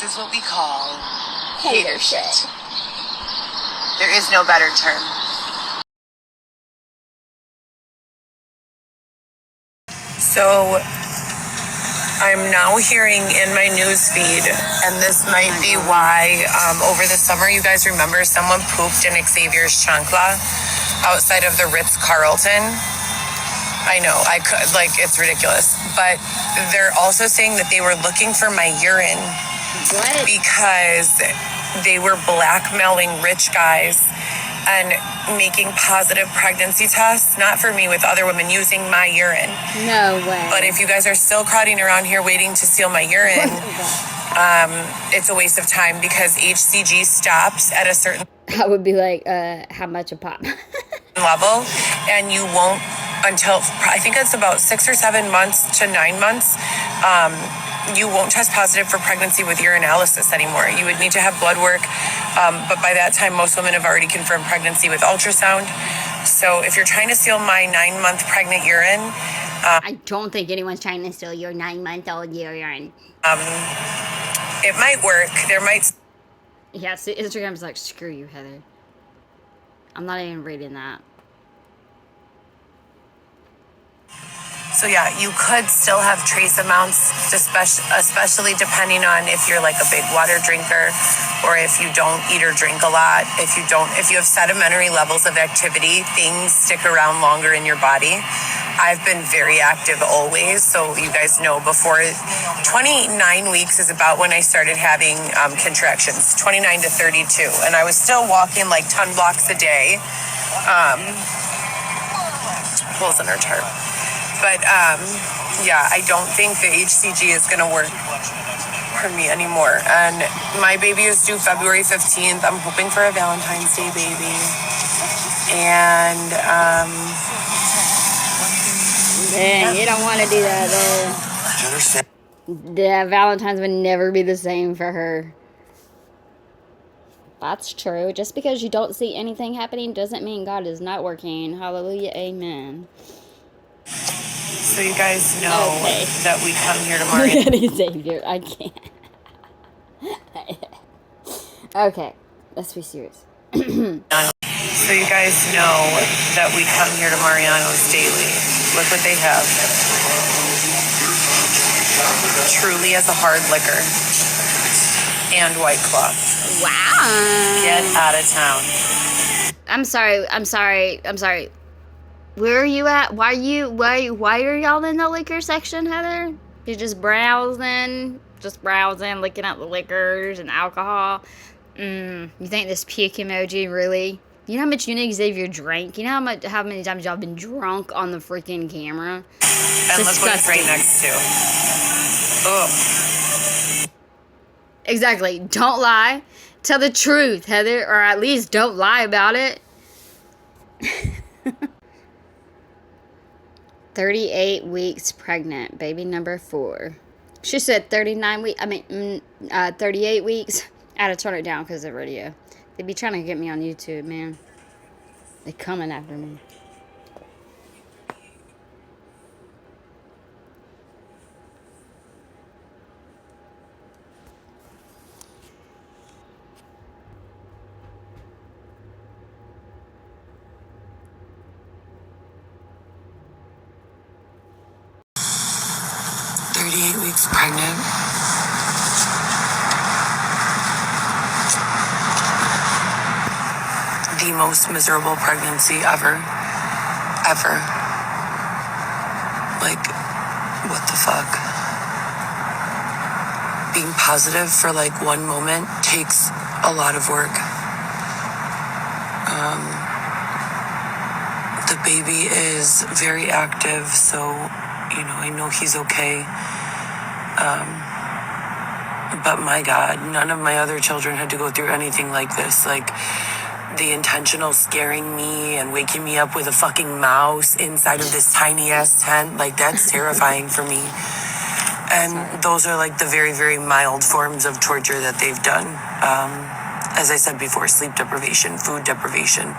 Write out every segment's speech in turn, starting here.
is what we call Hater shit. There is no better term. So I'm now hearing in my news feed, and this might be why over the summer, you guys remember someone pooped in Xavier's chancla outside of the Ritz-Carlton. I know, I could, like, it's ridiculous. But they're also saying that they were looking for my urine. What? Because they were blackmailing rich guys and making positive pregnancy tests, not for me, with other women, using my urine. No way. But if you guys are still crowding around here waiting to steal my urine, it's a waste of time because HCG stops at a certain I would be like, how much a pop? level, and you won't until, I think it's about 6 or 7 months to 9 months, you won't test positive for pregnancy with urinalysis anymore. You would need to have blood work, but by that time, most women have already confirmed pregnancy with ultrasound. So if you're trying to steal my 9-month pregnant urine, I don't think anyone's trying to steal your 9-month-old urine. it might work. There might... Yeah, so Instagram's like, screw you, Heather. I'm not even reading that. So yeah, you could still have trace amounts, especially depending on if you're like a big water drinker or if you don't eat or drink a lot. If you have sedimentary levels of activity, things stick around longer in your body. I've been very active always, so you guys know before 29 weeks is about when I started having contractions, 29 to 32, and I was still walking like 10 blocks a day. Holes in her tarp. But, yeah, I don't think the HCG is going to work for me anymore. And my baby is due February 15th. I'm hoping for a Valentine's Day baby. And, Man, you don't want to do that, though. Yeah, Valentine's would never be the same for her. That's true. Just because you don't see anything happening doesn't mean God is not working. Hallelujah, amen. So you guys know that we come here tomorrow. Look at Xavier. I can't. Okay, let's be serious. So you guys know that we come here to Mariano's daily. Look what they have. Truly as a hard liquor. And White Claw. Wow. Get out of town. I'm sorry. Where are you at? Why are y'all in the liquor section, Heather? You're just browsing, looking at the liquors and alcohol. You think this puke emoji really? You know how much you and Xavier drank? You know how many times y'all been drunk on the freaking camera? And look what it's right next to. Oh. Exactly. Don't lie. Tell the truth, Heather, or at least don't lie about it. 38 weeks pregnant, baby number 4. She said 38 weeks. I had to turn it down because of the radio. They be trying to get me on YouTube, man. They coming after me. Weeks pregnant. The most miserable pregnancy ever. Like, what the fuck? Being positive for like one moment takes a lot of work. The baby is very active, so, you know, I know he's okay. But my God, none of my other children had to go through anything like this. Like, the intentional scaring me and waking me up with a fucking mouse inside of this tiny ass tent, like, that's terrifying for me. And those are like the very, very mild forms of torture that they've done. As I said before, sleep deprivation, food deprivation,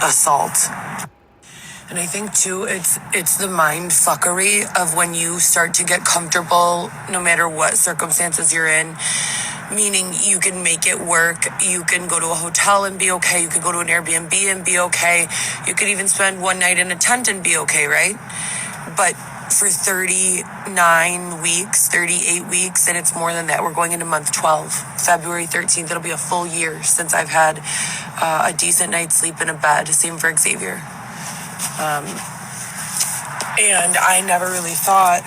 assault. And I think too, it's the mind fuckery of when you start to get comfortable, no matter what circumstances you're in. Meaning you can make it work. You can go to a hotel and be okay. You could go to an Airbnb and be okay. You could even spend one night in a tent and be okay, right? But for 39 weeks, 38 weeks, and it's more than that. We're going into month 12. February 13th, it'll be a full year since I've had a decent night's sleep in a bed. Same for Xavier. And I never really thought,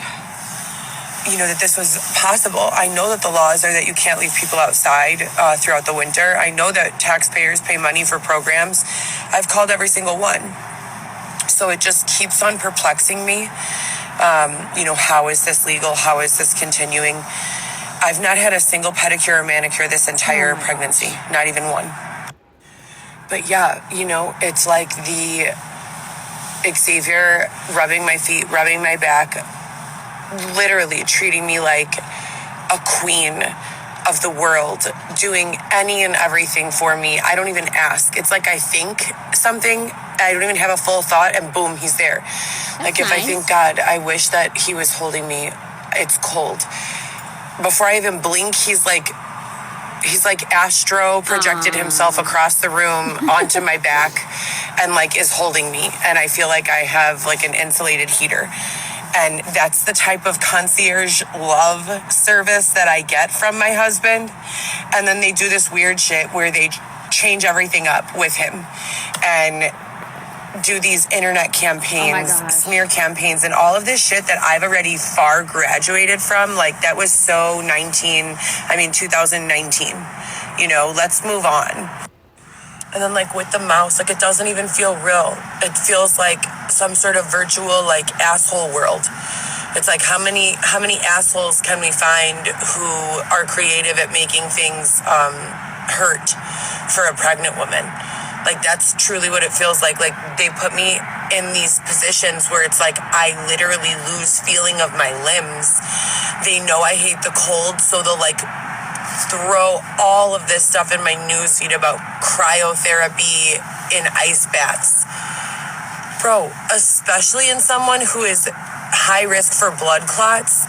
that this was possible. I know that the laws are that you can't leave people outside throughout the winter. I know that taxpayers pay money for programs. I've called every single one. So it just keeps on perplexing me. How is this legal? How is this continuing? I've not had a single pedicure or manicure this entire pregnancy. Gosh. Not even one. But yeah, it's like the Xavier rubbing my feet, rubbing my back, literally treating me like a queen of the world, doing any and everything for me. I don't even ask. It's like I think something, I don't even have a full thought, and boom, he's there. That's if nice. I think, God, I wish that he was holding me. It's cold. Before I even blink, he's like Astro projected himself across the room onto my back and is holding me. And I feel like I have an insulated heater. And that's the type of concierge love service that I get from my husband. And then they do this weird shit where they change everything up with him and do these internet campaigns, smear campaigns, and all of this shit that I've already far graduated from. That was so 2019. Let's move on. And then with the mouse, it doesn't even feel real. It feels like some sort of virtual asshole world. It's how many assholes can we find who are creative at making things hurt for a pregnant woman? That's truly what it feels like. They put me in these positions where it's I literally lose feeling of my limbs. They know I hate the cold, so they'll throw all of this stuff in my newsfeed about cryotherapy in ice baths. Bro, especially in someone who is high risk for blood clots,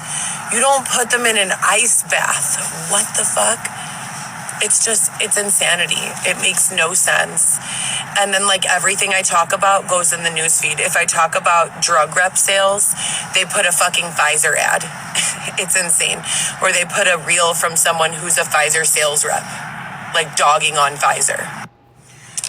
you don't put them in an ice bath. What the fuck? It's insanity. It makes no sense. And then everything I talk about goes in the newsfeed. If I talk about drug rep sales, they put a fucking Pfizer ad. It's insane. Or they put a reel from someone who's a Pfizer sales rep, dogging on Pfizer.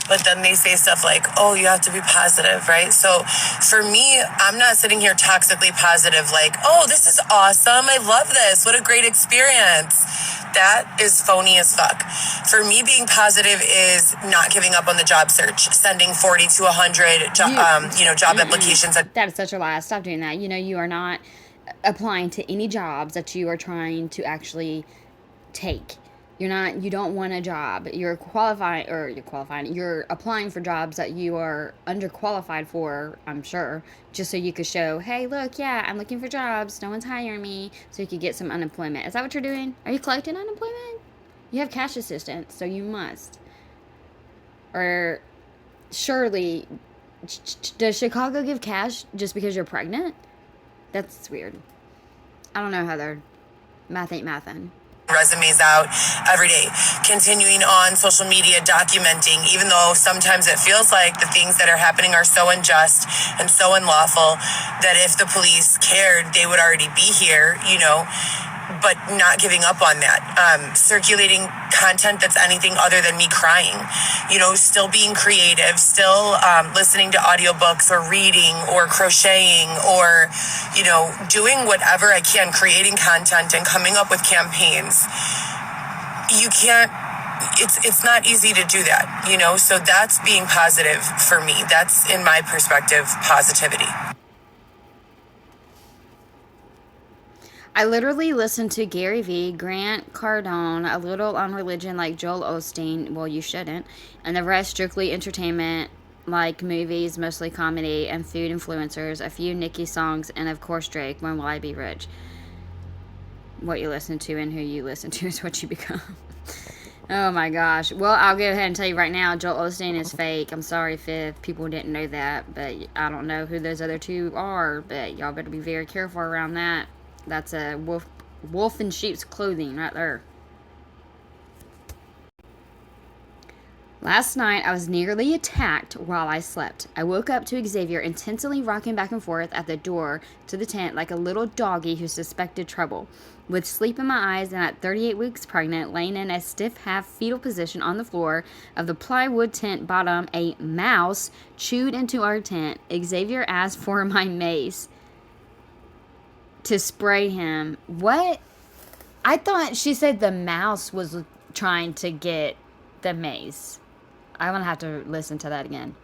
But then they say stuff oh, you have to be positive, right? So for me, I'm not sitting here toxically positive oh, this is awesome. I love this. What a great experience. That is phony as fuck. For me, being positive is not giving up on the job search, sending 40 to 100 job applications. That is such a lie. Stop doing that. You are not applying to any jobs that you are trying to actually take. You don't want a job. You're applying for jobs that you are underqualified for, I'm sure, just so you could show, hey, look, yeah, I'm looking for jobs. No one's hiring me, so you could get some unemployment. Is that what you're doing? Are you collecting unemployment? You have cash assistance, so you must. Or surely, does Chicago give cash just because you're pregnant? That's weird. I don't know, Heather. Math ain't mathin'. Resumes out every day, continuing on social media, documenting, even though sometimes it feels like the things that are happening are so unjust and so unlawful that if the police cared, they would already be here, but not giving up on that. Circulating content that's anything other than me crying, still being creative, still listening to audiobooks or reading or crocheting or, doing whatever I can, creating content and coming up with campaigns. You can't, it's not easy to do that, so that's being positive for me. That's, in my perspective, positivity. I literally listened to Gary Vee, Grant Cardone, a little on religion like Joel Osteen, well, you shouldn't, and the rest strictly entertainment like movies, mostly comedy, and food influencers, a few Nicki songs, and of course Drake, When Will I Be Rich? What you listen to and who you listen to is what you become. Oh my gosh. Well, I'll go ahead and tell you right now, Joel Osteen is fake. I'm sorry if people didn't know that, but I don't know who those other two are, but y'all better be very careful around that. That's a wolf in sheep's clothing right there. Last night, I was nearly attacked while I slept. I woke up to Xavier intensely rocking back and forth at the door to the tent like a little doggy who suspected trouble. With sleep in my eyes and at 38 weeks pregnant, laying in a stiff half-fetal position on the floor of the plywood tent bottom, a mouse chewed into our tent. Xavier asked for my mace to spray him. What? I thought she said the mouse was trying to get the mace. I'm going to have to listen to that again.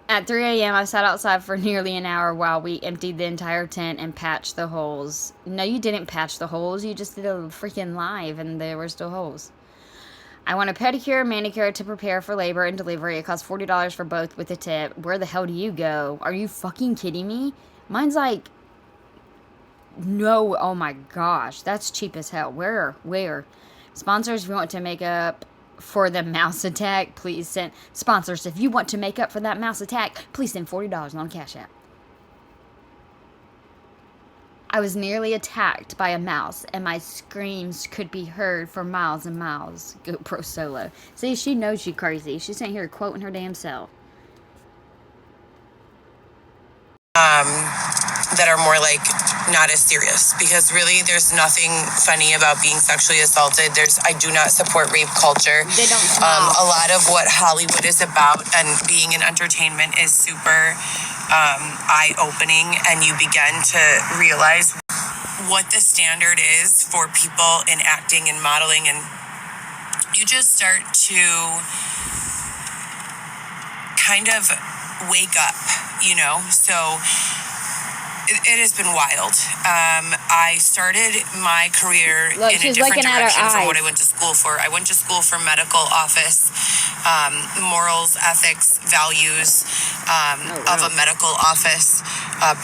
At 3 a.m., I sat outside for nearly an hour while we emptied the entire tent and patched the holes. No, you didn't patch the holes. You just did a freaking live and there were still holes. I want a pedicure and manicure to prepare for labor and delivery. It costs $40 for both with a tip. Where the hell do you go? Are you fucking kidding me? Mine's like... No, oh my gosh. That's cheap as hell. Where? Sponsors, if you want to make up for the mouse attack, please send... Sponsors, if you want to make up for that mouse attack, please send $40 on Cash App. I was nearly attacked by a mouse, and my screams could be heard for miles and miles. GoPro Solo. See, she knows she's crazy. She's sitting here quoting her damn self. That are more like not as serious, because really there's nothing funny about being sexually assaulted. I do not support rape culture. They don't smile. A lot of what Hollywood is about and being in entertainment is super eye-opening, and you begin to realize what the standard is for people in acting and modeling, and you just start to kind of wake up, so it has been wild. I started my career in a different direction from what I went to school for. I went to school for medical office, morals, ethics, values of a medical office,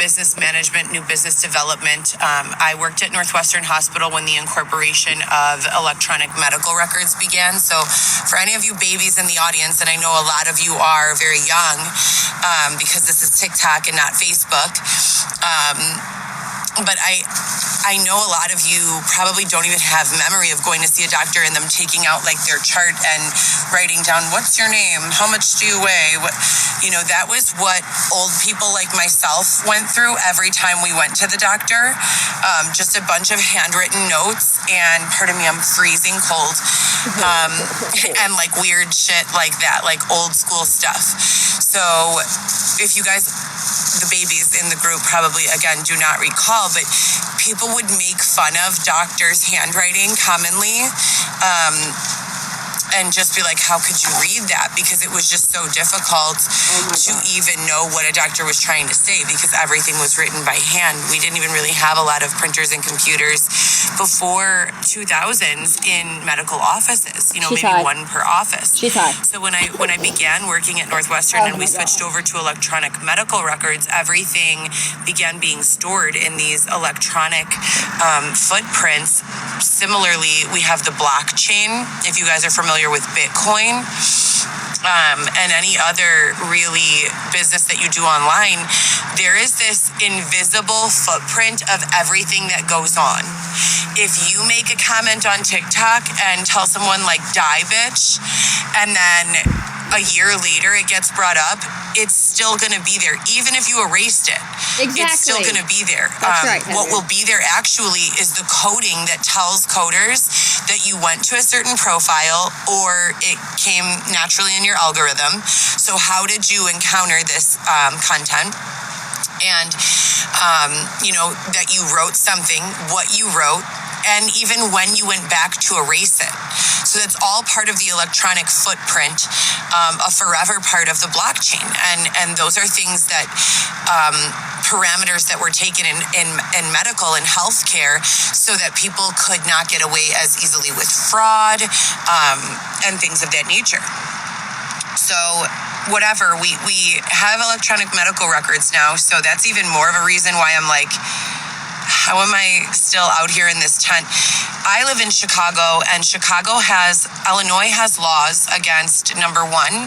business management, new business development. I worked at Northwestern Hospital when the incorporation of electronic medical records began. So for any of you babies in the audience, and I know a lot of you are very young, because this is TikTok and not Facebook, but I know a lot of you probably don't even have memory of going to see a doctor and them taking out like their chart and writing down, what's your name? How much do you weigh? That was what old people like myself went through every time we went to the doctor. Just a bunch of handwritten notes, and pardon me, I'm freezing cold. And like weird shit like that, like old school stuff. So if you guys, the babies in the group probably, again, do not recall, but people would make fun of doctors' handwriting commonly, and just be like, how could you read that? Because it was just so difficult to even know what a doctor was trying to say, because everything was written by hand. We didn't even really have a lot of printers and computers before 2000s in medical offices, maybe one per office. So when I began working at Northwestern and we switched over to electronic medical records, everything began being stored in these electronic footprints. Similarly, we have the blockchain, if you guys are familiar with Bitcoin, and any other really business that you do online. There is this invisible footprint of everything that goes on. If you make a comment on TikTok and tell someone like, die bitch, and then a year later it gets brought up, it's still going to be there. Even if you erased it, it's still going to be there. That's right, what will be there actually is the coding that tells coders that you went to a certain profile or it came naturally in your algorithm. So how did you encounter this content? And, that you wrote something, what you wrote, and even when you went back to erase it. So that's all part of the electronic footprint, a forever part of the blockchain. And those are things that, parameters that were taken in medical and healthcare so that people could not get away as easily with fraud, and things of that nature. So whatever, we have electronic medical records now, so that's even more of a reason why I'm like, how am I still out here in this tent? I live in Chicago, and Illinois has laws against, number one,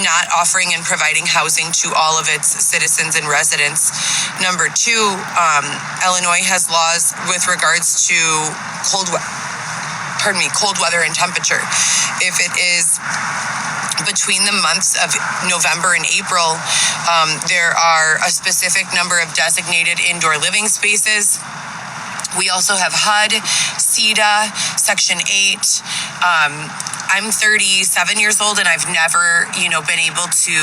not offering and providing housing to all of its citizens and residents. Number two, Illinois has laws with regards to cold weather and temperature. If it is between the months of November and April, there are a specific number of designated indoor living spaces. We also have HUD, CEDA, Section 8. I'm 37 years old, and I've never, been able to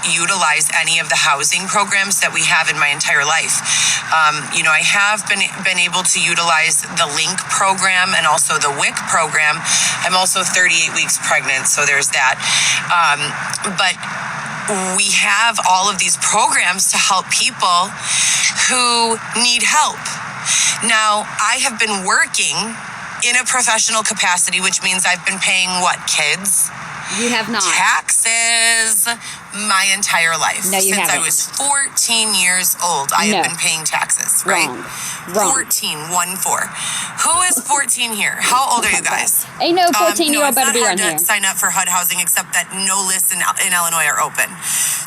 utilize any of the housing programs that we have in my entire life. I have been able to utilize the LINK program and also the WIC program. I'm also 38 weeks pregnant, so there's that. But we have all of these programs to help people who need help. Now, I have been working in a professional capacity, which means I've been paying what, kids? You have not. Taxes my entire life. No, you Since haven't. I was 14 years old, I have been paying taxes, right? Wrong. 14, 1-4. Who is 14 here? How old are you guys? Ain't no 14-year-old better be on It's not here. hard to sign up for HUD housing, except that no lists in Illinois are open.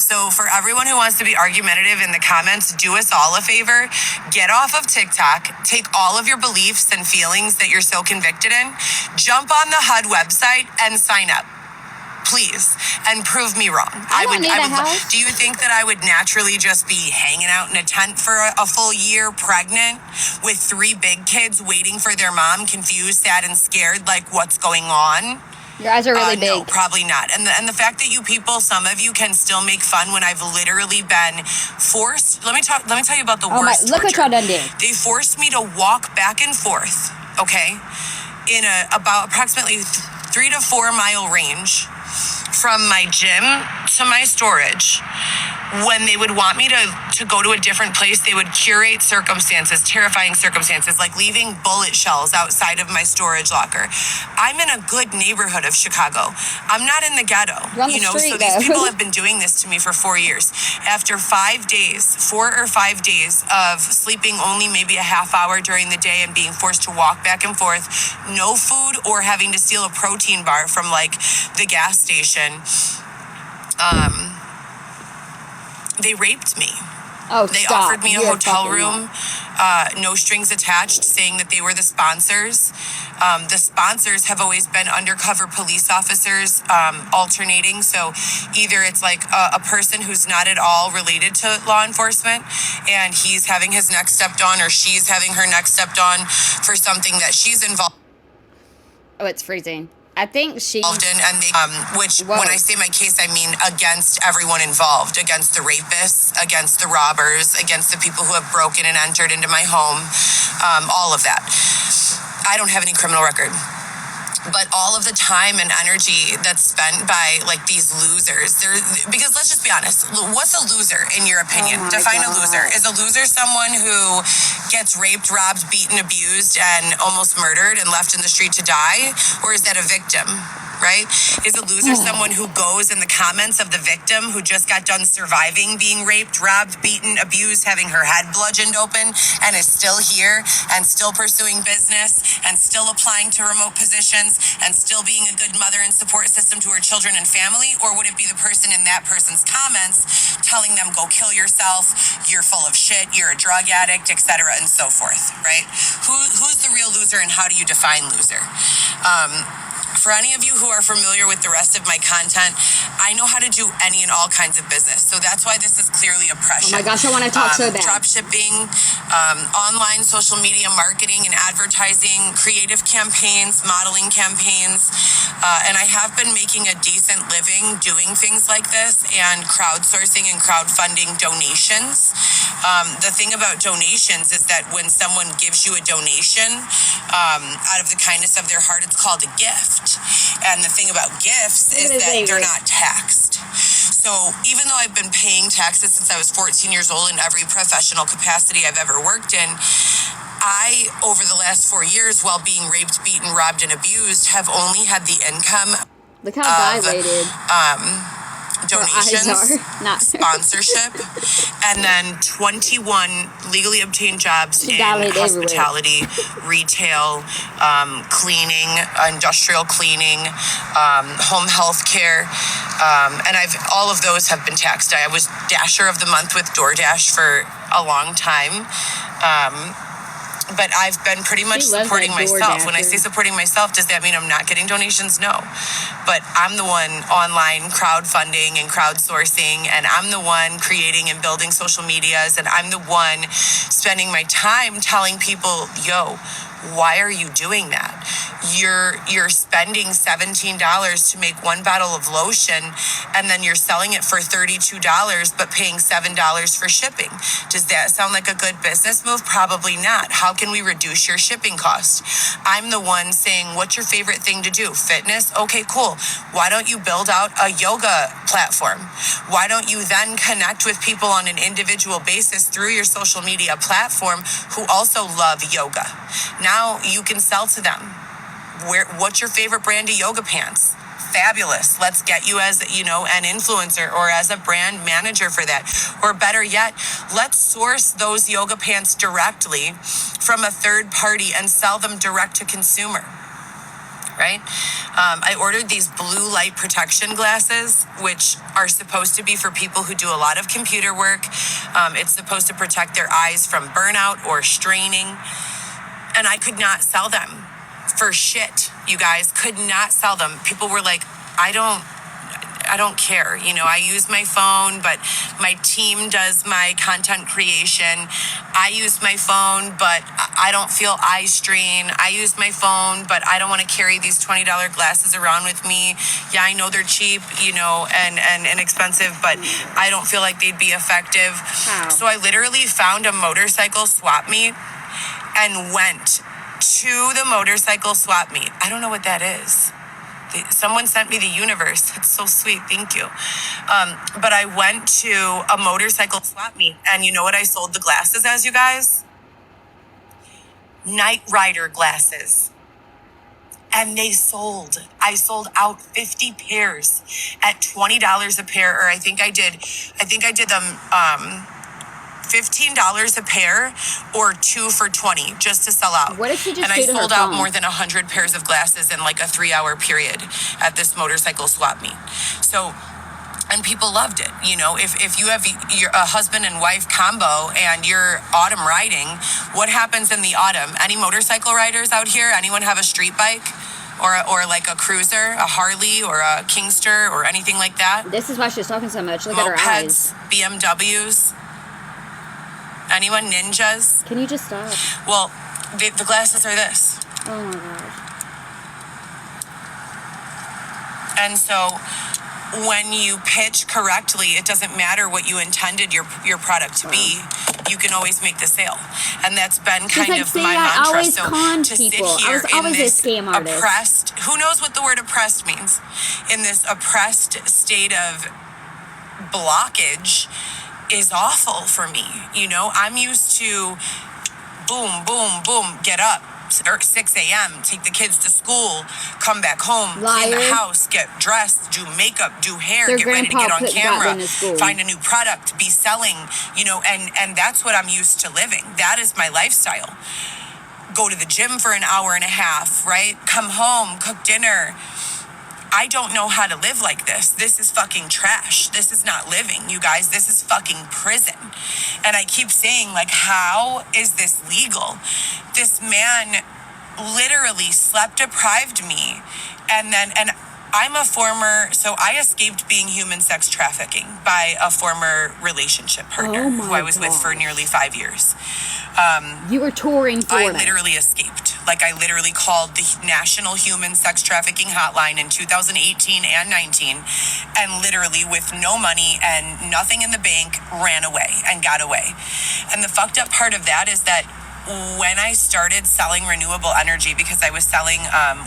So for everyone who wants to be argumentative in the comments, do us all a favor. Get off of TikTok. Take all of your beliefs and feelings that you're so convicted in. Jump on the HUD website and sign up. Please, and prove me wrong. I don't need a house. Do you think that I would naturally just be hanging out in a tent for a full year, pregnant, with 3 big kids waiting for their mom, confused, sad, and scared, like what's going on? Your eyes are really big. No, probably not. And the fact that you people, some of you, can still make fun when I've literally been forced. Let me tell you about the worst Look what torture. y'all done did. They forced me to walk back and forth, okay, in about approximately 3 to 4 mile range from my gym to my storage. When they would want me to go to a different place, they would curate circumstances, terrifying circumstances, like leaving bullet shells outside of my storage locker. I'm in a good neighborhood of Chicago. I'm not in the ghetto. You're on the street, so these though. people have been doing this to me for 4 years. After 4 or 5 days of sleeping only maybe a half hour during the day and being forced to walk back and forth, no food, or having to steal a protein bar from like the gas station, they raped me. Oh, They stop. offered me a You're hotel fucking room, no strings attached, saying that they were the sponsors. The sponsors have always been undercover police officers, alternating. So either it's like a person who's not at all related to law enforcement, and he's having his neck stepped on, or she's having her neck stepped on for something that she's involved Oh, it's freezing. I think she. in, and they, which Whoa. when I say my case, I mean against everyone involved, against the rapists, against the robbers, against the people who have broken and entered into my home, all of that. I don't have any criminal record. But all of the time and energy that's spent by like these losers, because let's just be honest, what's a loser in your opinion? Oh my Define God. a loser. Is a loser someone who gets raped, robbed, beaten, abused, and almost murdered and left in the street to die? Or is that a victim? Right? Is a loser someone who goes in the comments of the victim who just got done surviving being raped, robbed, beaten, abused, having her head bludgeoned open, and is still here and still pursuing business and still applying to remote positions and still being a good mother and support system to her children and family? Or would it be the person in that person's comments telling them, go kill yourself, you're full of shit, you're a drug addict, etc., and so forth, right? Who's the real loser, and how do you define loser? For any of you who are familiar with the rest of my content, I know how to do any and all kinds of business. So that's why this is clearly oppression. Oh my gosh, I want to talk so bad. Drop shipping, online social media marketing and advertising, creative campaigns, modeling campaigns. And I have been making a decent living doing things like this, and crowdsourcing and crowdfunding donations. The thing about donations is that when someone gives you a donation out of the kindness of their heart, it's called a gift. And the thing about gifts is that they're not taxed. So even though I've been paying taxes since I was 14 years old in every professional capacity I've ever worked in, I, over the last 4 years, while being raped, beaten, robbed, and abused, have only had the income Look how dilated. eyes donations, are not sponsorship, and then 21 legally obtained jobs in Dilate hospitality, retail, cleaning, industrial cleaning, home health care, and all of those have been taxed. I was Dasher of the Month with DoorDash for a long time. But I've been pretty much supporting myself. When I say supporting myself, does that mean I'm not getting donations? No. But I'm the one online crowdfunding and crowdsourcing, and I'm the one creating and building social medias, and I'm the one spending my time telling people, yo, why are you doing that? You're spending $17 to make one bottle of lotion, and then you're selling it for $32 but paying $7 for shipping. Does that sound like a good business move? Probably not. How can we reduce your shipping cost? I'm the one saying, what's your favorite thing to do? Fitness? Okay, cool. Why don't you build out a yoga platform? Why don't you then connect with people on an individual basis through your social media platform who also love yoga? Now you can sell to them. What's your favorite brand of yoga pants? Fabulous. Let's get you as, an influencer or as a brand manager for that. Or better yet, let's source those yoga pants directly from a third party and sell them direct to consumer. Right? I ordered these blue light protection glasses, which are supposed to be for people who do a lot of computer work. It's supposed to protect their eyes from burnout or straining. And I could not sell them for shit, you guys. Could not sell them. People were like, I don't care. I use my phone, but my team does my content creation. I use my phone, but I don't feel eye strain. I use my phone, but I don't want to carry these $20 glasses around with me. Yeah, I know they're cheap, and inexpensive, but I don't feel like they'd be effective. Wow. So I literally found a motorcycle swap meet and went to the motorcycle swap meet. I don't know what that is. Someone sent me the universe. It's so sweet. Thank you. But I went to a motorcycle swap meet, and you know what I sold the glasses as, you guys? Night Rider glasses. And I sold out 50 pairs at $20 a pair, or I think I did them $15 a pair or 2 for $20 just to sell out. What if you just and I sold out more than 100 pairs of glasses in like a 3-hour period at this motorcycle swap meet. So, and people loved it. If you have a husband and wife combo and you're autumn riding, what happens in the autumn? Any motorcycle riders out here? Anyone have a street bike? Or like a cruiser, a Harley or a Kingster or anything like that? This is why she's talking so much. Look Mopeds, at her eyes. BMWs. Anyone? Ninjas? Can you just stop? Well, the glasses are this. Oh my gosh. And so when you pitch correctly, it doesn't matter what you intended your product to be. You can always make the sale. And that's been kind of my mantra. Always so con to people. sit here I was always in this a scam artist. oppressed, who knows what the word oppressed means? In this oppressed state of blockage is awful for me. I'm used to boom, boom, boom, get up, 6 a.m., take the kids to school, come back home, clean the house, get dressed, do makeup, do hair, get ready to get on camera, find a new product, be selling, and that's what I'm used to living. That is my lifestyle. Go to the gym for an hour and a half, right? Come home, cook dinner. I don't know how to live like this. This is fucking trash. This is not living, you guys. This is fucking prison. And I keep saying, how is this legal? This man literally slept deprived me. And I'm a former, so I escaped being human sex trafficking by a former relationship partner who I was with for nearly 5 years. You were touring Florida. I literally escaped. I literally called the National Human Sex Trafficking Hotline in 2018 and 19, and literally with no money and nothing in the bank, ran away and got away. And the fucked up part of that is that when I started selling renewable energy, because I was selling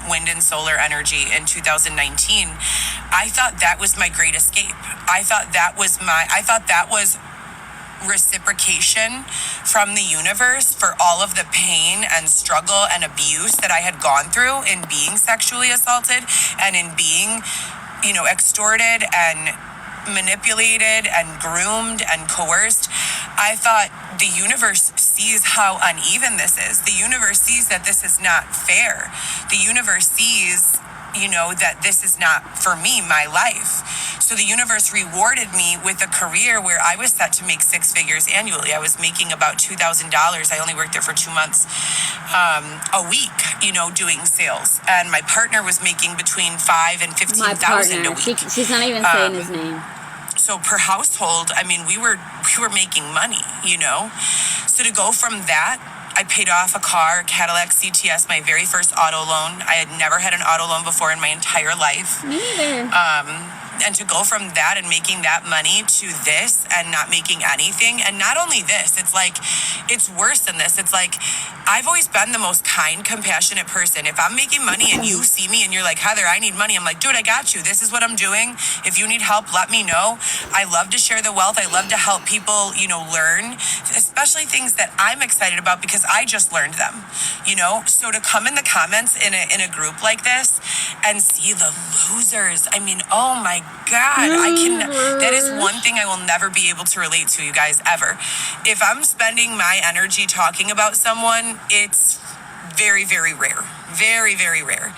wind and solar energy in 2019, I thought that was my great escape. I thought that was reciprocation from the universe for all of the pain and struggle and abuse that I had gone through in being sexually assaulted and in being, extorted and manipulated and groomed and coerced. I thought the universe sees how uneven this is. The universe sees that this is not fair. The universe sees, that this is not for me, my life. So the universe rewarded me with a career where I was set to make 6 figures annually. I was making about $2,000. I only worked there for 2 months a week, doing sales. And my partner was making between $5,000 and $15,000 a week. She's not even saying his name. So per household, we were making money, So to go from that, I paid off a car, a Cadillac CTS, my very first auto loan. I had never had an auto loan before in my entire life. Me neither. And to go from that and making that money to this and not making anything. And not only this, it's worse than this. It's like, I've always been the most kind, compassionate person. If I'm making money and you see me and you're like, Heather, I need money. I'm like, dude, I got you. This is what I'm doing. If you need help, let me know. I love to share the wealth. I love to help people, learn, especially things that I'm excited about because I just learned them, So to come in the comments in a group like this and see the losers, oh my God, that is one thing I will never be able to relate to, you guys, ever. If I'm spending my energy talking about someone, it's very, very rare. Very, very rare.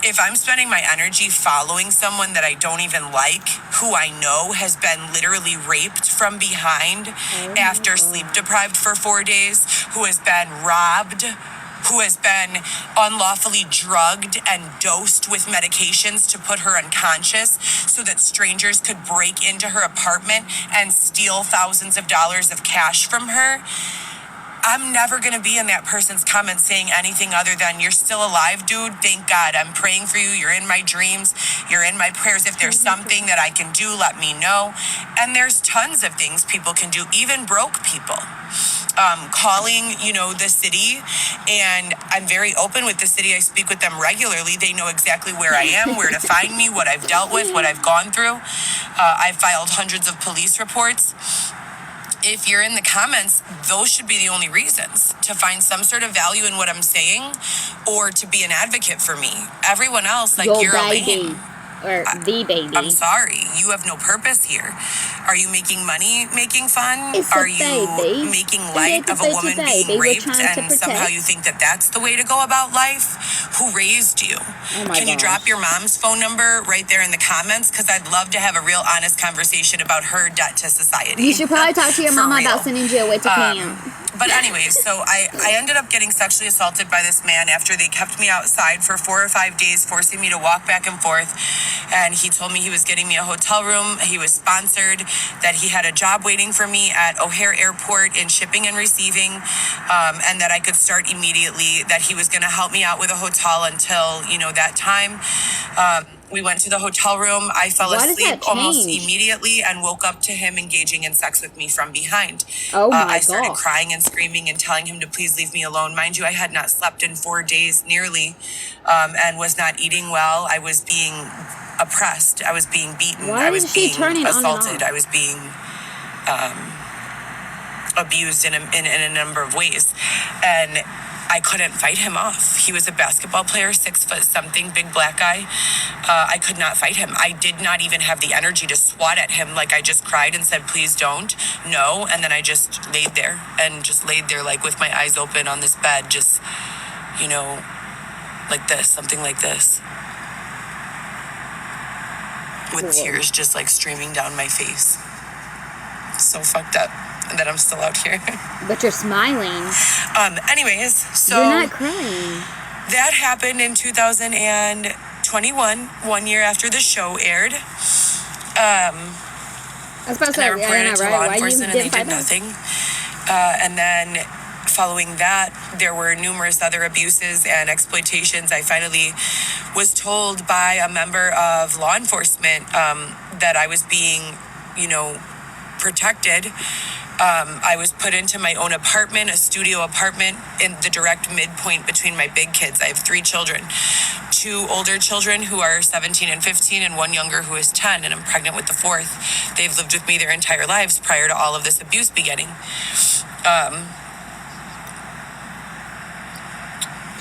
If I'm spending my energy following someone that I don't even like, who I know has been literally raped from behind after sleep deprived for 4 days, who has been robbed, who has been unlawfully drugged and dosed with medications to put her unconscious so that strangers could break into her apartment and steal thousands of dollars of cash from her, I'm never going to be in that person's comments saying anything other than, you're still alive, dude. Thank God. I'm praying for you. You're in my dreams. You're in my prayers. If there's something that I can do, let me know. And there's tons of things people can do, even broke people. Calling, the city, and I'm very open with the city. I speak with them regularly. They know exactly where I am, where to find me, what I've dealt with, what I've gone through. I've filed hundreds of police reports. If you're in the comments, those should be the only reasons to find some sort of value in what I'm saying or to be an advocate for me. Everyone else, you're a lame. Or the baby. I'm sorry. You have no purpose here. Are you making money making fun? It's Are a you baby. making light of a woman being raped and somehow you think that that's the way to go about life? Who raised you? Can you drop your mom's phone number right there in the comments? Because I'd love to have a real honest conversation about her debt to society. You should probably talk to your mama about sending you away to camp. But anyways, so I ended up getting sexually assaulted by this man after they kept me outside for 4 or 5 days, forcing me to walk back and forth. And he told me he was getting me a hotel room. He was sponsored, that he had a job waiting for me at O'Hare Airport in shipping and receiving, and that I could start immediately, that he was going to help me out with a hotel until, that time. We went to the hotel room. I fell asleep almost immediately and woke up to him engaging in sex with me from behind. Oh my I started crying and screaming and telling him to please leave me alone. Mind you, I had not slept in 4 days nearly, and was not eating well. I was being oppressed. I was being beaten. I was being assaulted. I was being abused in a number of ways. And I couldn't fight him off. He was a basketball player, 6 foot something, big black guy. I could not fight him. I did not even have the energy to swat at him. I just cried and said, please don't. No. And then I just laid there with my eyes open on this bed, just, like this, something like this. With tears just streaming down my face. So fucked up that I'm still out here. But you're smiling. Anyways, so you're not crying. That happened in 2021, 1 year after the show aired. I was about to say, I reported it to law enforcement and they did nothing. And then following that, there were numerous other abuses and exploitations. I finally was told by a member of law enforcement that I was being, protected. I was put into my own apartment, a studio apartment in the direct midpoint between my big kids. I have 3 children, 2 older children who are 17 and 15 and 1 younger who is 10, and I'm pregnant with the 4th. They've lived with me their entire lives prior to all of this abuse beginning.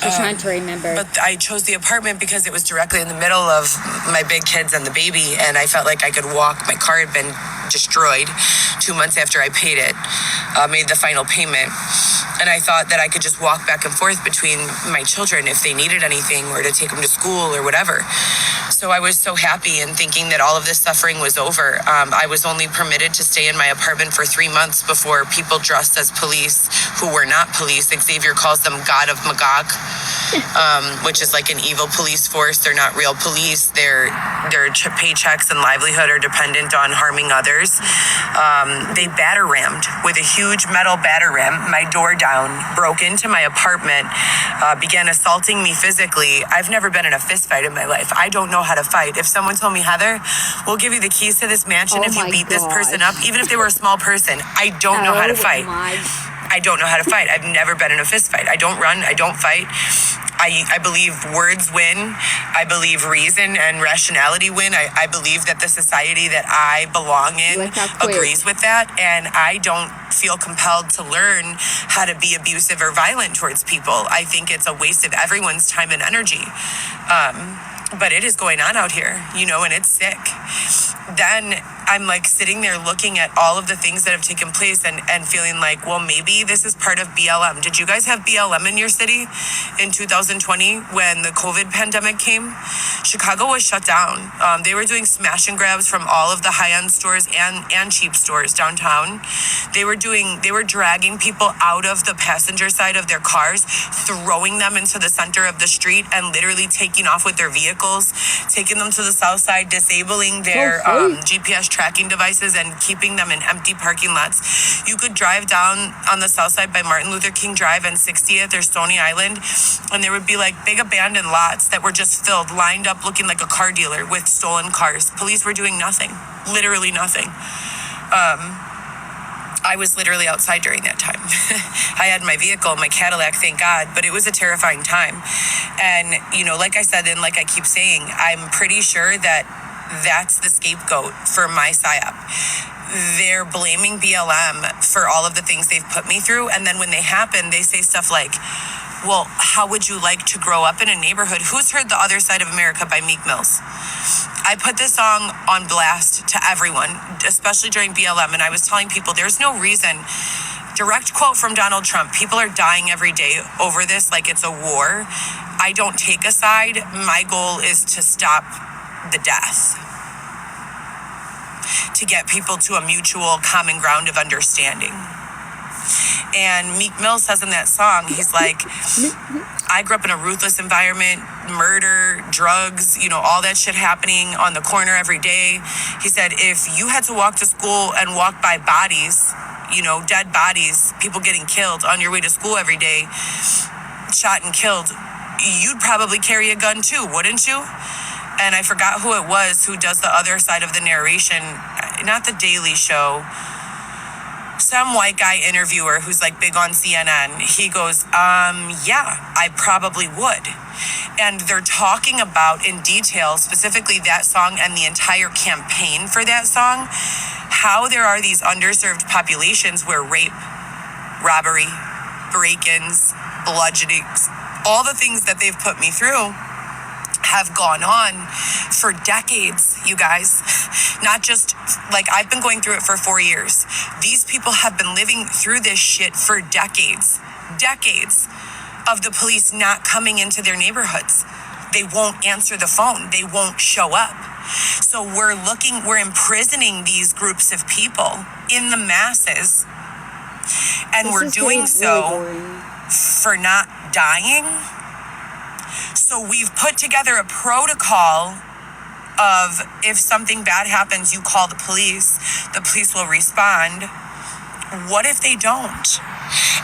Just trying to remember. But I chose the apartment because it was directly in the middle of my big kids and the baby, and I felt like I could walk. My car had been destroyed 2 months after I paid it, made the final payment. And I thought that I could just walk back and forth between my children if they needed anything or to take them to school or whatever. So I was so happy and thinking that all of this suffering was over. I was only permitted to stay in my apartment for 3 months before people dressed as police who were not police. Xavier calls them God of Magog, which is like an evil police force. They're not real police. Their paychecks and livelihood are dependent on harming others. They batter rammed with a huge metal batter ram my door down, broke into my apartment, began assaulting me physically. I've never been in a fist fight in my life. I don't know how to fight. If someone told me, Heather, we'll give you the keys to this mansion if you beat this person up, even if they were a small person, I don't know how to fight. I don't know how to fight. I've never been in a fist fight. I don't run. I don't fight. I believe words win. I believe reason and rationality win. I believe that the society that I belong in agrees with that. And I don't feel compelled to learn how to be abusive or violent towards people. I think it's a waste of everyone's time and energy. But it is going on out here, and it's sick. Then I'm like sitting there looking at all of the things that have taken place and feeling like, well, maybe this is part of BLM. Did you guys have BLM in your city in 2020 when the COVID pandemic came? Chicago was shut down. They were doing smash and grabs from all of the high-end stores and cheap stores downtown. They were dragging people out of the passenger side of their cars, throwing them into the center of the street and literally taking off with their vehicles, taking them to the south side, disabling their GPS tracking devices and keeping them in empty parking lots. You could drive down on the south side by Martin Luther King Drive and 60th or Stony Island, and there would be like big abandoned lots that were just filled, lined up looking like a car dealer with stolen cars. Police were doing nothing, literally nothing. I was literally outside during that time. I had my vehicle, my Cadillac, thank God, but it was a terrifying time. And, like I said, and like I keep saying, I'm pretty sure that that's the scapegoat for my PSYOP. They're blaming BLM for all of the things they've put me through. And then when they happen, they say stuff like, well, how would you like to grow up in a neighborhood? Who's heard The Other Side of America by Meek Mills? I put this song on blast to everyone, especially during BLM. And I was telling people there's no reason. Direct quote from Donald Trump. People are dying every day over this like it's a war. I don't take a side. My goal is to stop the death, to get people to a mutual common ground of understanding. And Meek Mill says in that song, he's like, I grew up in a ruthless environment, murder, drugs, all that shit happening on the corner every day. He said, if you had to walk to school and walk by bodies, dead bodies, people getting killed on your way to school every day, shot and killed, you'd probably carry a gun too, wouldn't you? And I forgot who it was who does the other side of the narration, not The Daily Show, some white guy interviewer who's like big on CNN. He goes, yeah, I probably would. And they're talking about in detail, specifically that song and the entire campaign for that song, how there are these underserved populations where rape, robbery, break-ins, bludgeonings, all the things that they've put me through have gone on for decades, you guys. Not just, I've been going through it for 4 years. These people have been living through this shit for decades of the police not coming into their neighborhoods. They won't answer the phone. They won't show up. So we're imprisoning these groups of people in the masses, and we're doing so for not dying. So we've put together a protocol of if something bad happens, you call the police will respond. What if they don't?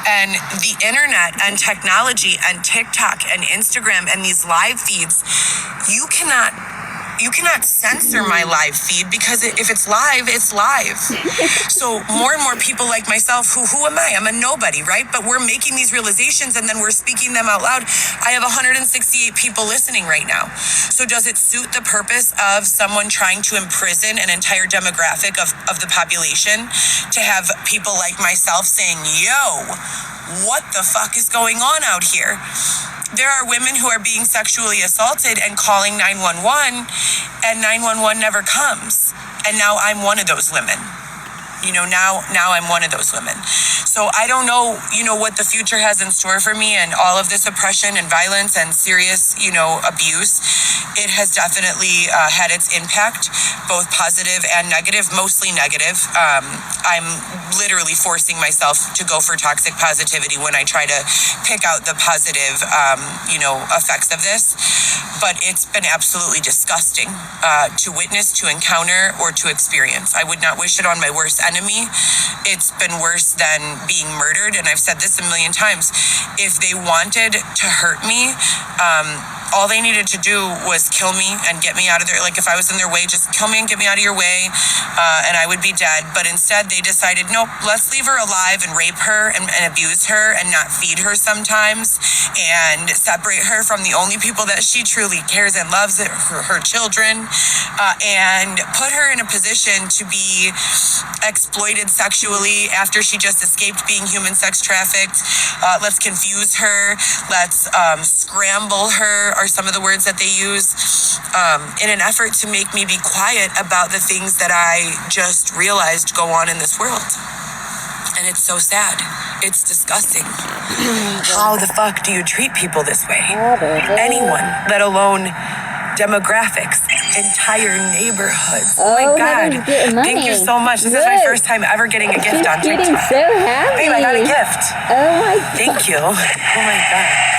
And the internet and technology and TikTok and Instagram and these live feeds, you cannot censor my live feed because if it's live, it's live. So more and more people like myself, who am I? I'm a nobody, right? But we're making these realizations and then we're speaking them out loud. I have 168 people listening right now. So does it suit the purpose of someone trying to imprison an entire demographic of the population to have people like myself saying, yo, what the fuck is going on out here? There are women who are being sexually assaulted and calling 911, and 911 never comes. And now I'm one of those women. Now I'm one of those women. So I don't know, what the future has in store for me, and all of this oppression and violence and serious, abuse. It has definitely had its impact, both positive and negative, mostly negative. I'm literally forcing myself to go for toxic positivity when I try to pick out the positive, effects of this. But it's been absolutely disgusting to witness, to encounter, or to experience. I would not wish it on my worst enemy. It's been worse than being murdered. And I've said this a million times. If they wanted to hurt me, all they needed to do was kill me and get me out of there. Like, if I was in their way, just kill me and get me out of your way, and I would be dead. But instead, they decided, nope, let's leave her alive and rape her and abuse her and not feed her sometimes and separate her from the only people that she truly cares and loves, her children, and put her in a position to be exploited sexually after she just escaped being human sex trafficked. Let's confuse her. Let's scramble her, are some of the words that they use, in an effort to make me be quiet about the things that I just realized go on in this world. And it's so sad. It's disgusting. How the fuck do you treat people this way? Anyone, let alone demographics, entire neighborhoods. Oh my God. Thank you so much. This is my first time ever getting a gift on TikTok. Getting so happy. Babe, I got a gift. Oh my God. Thank you. Oh my God.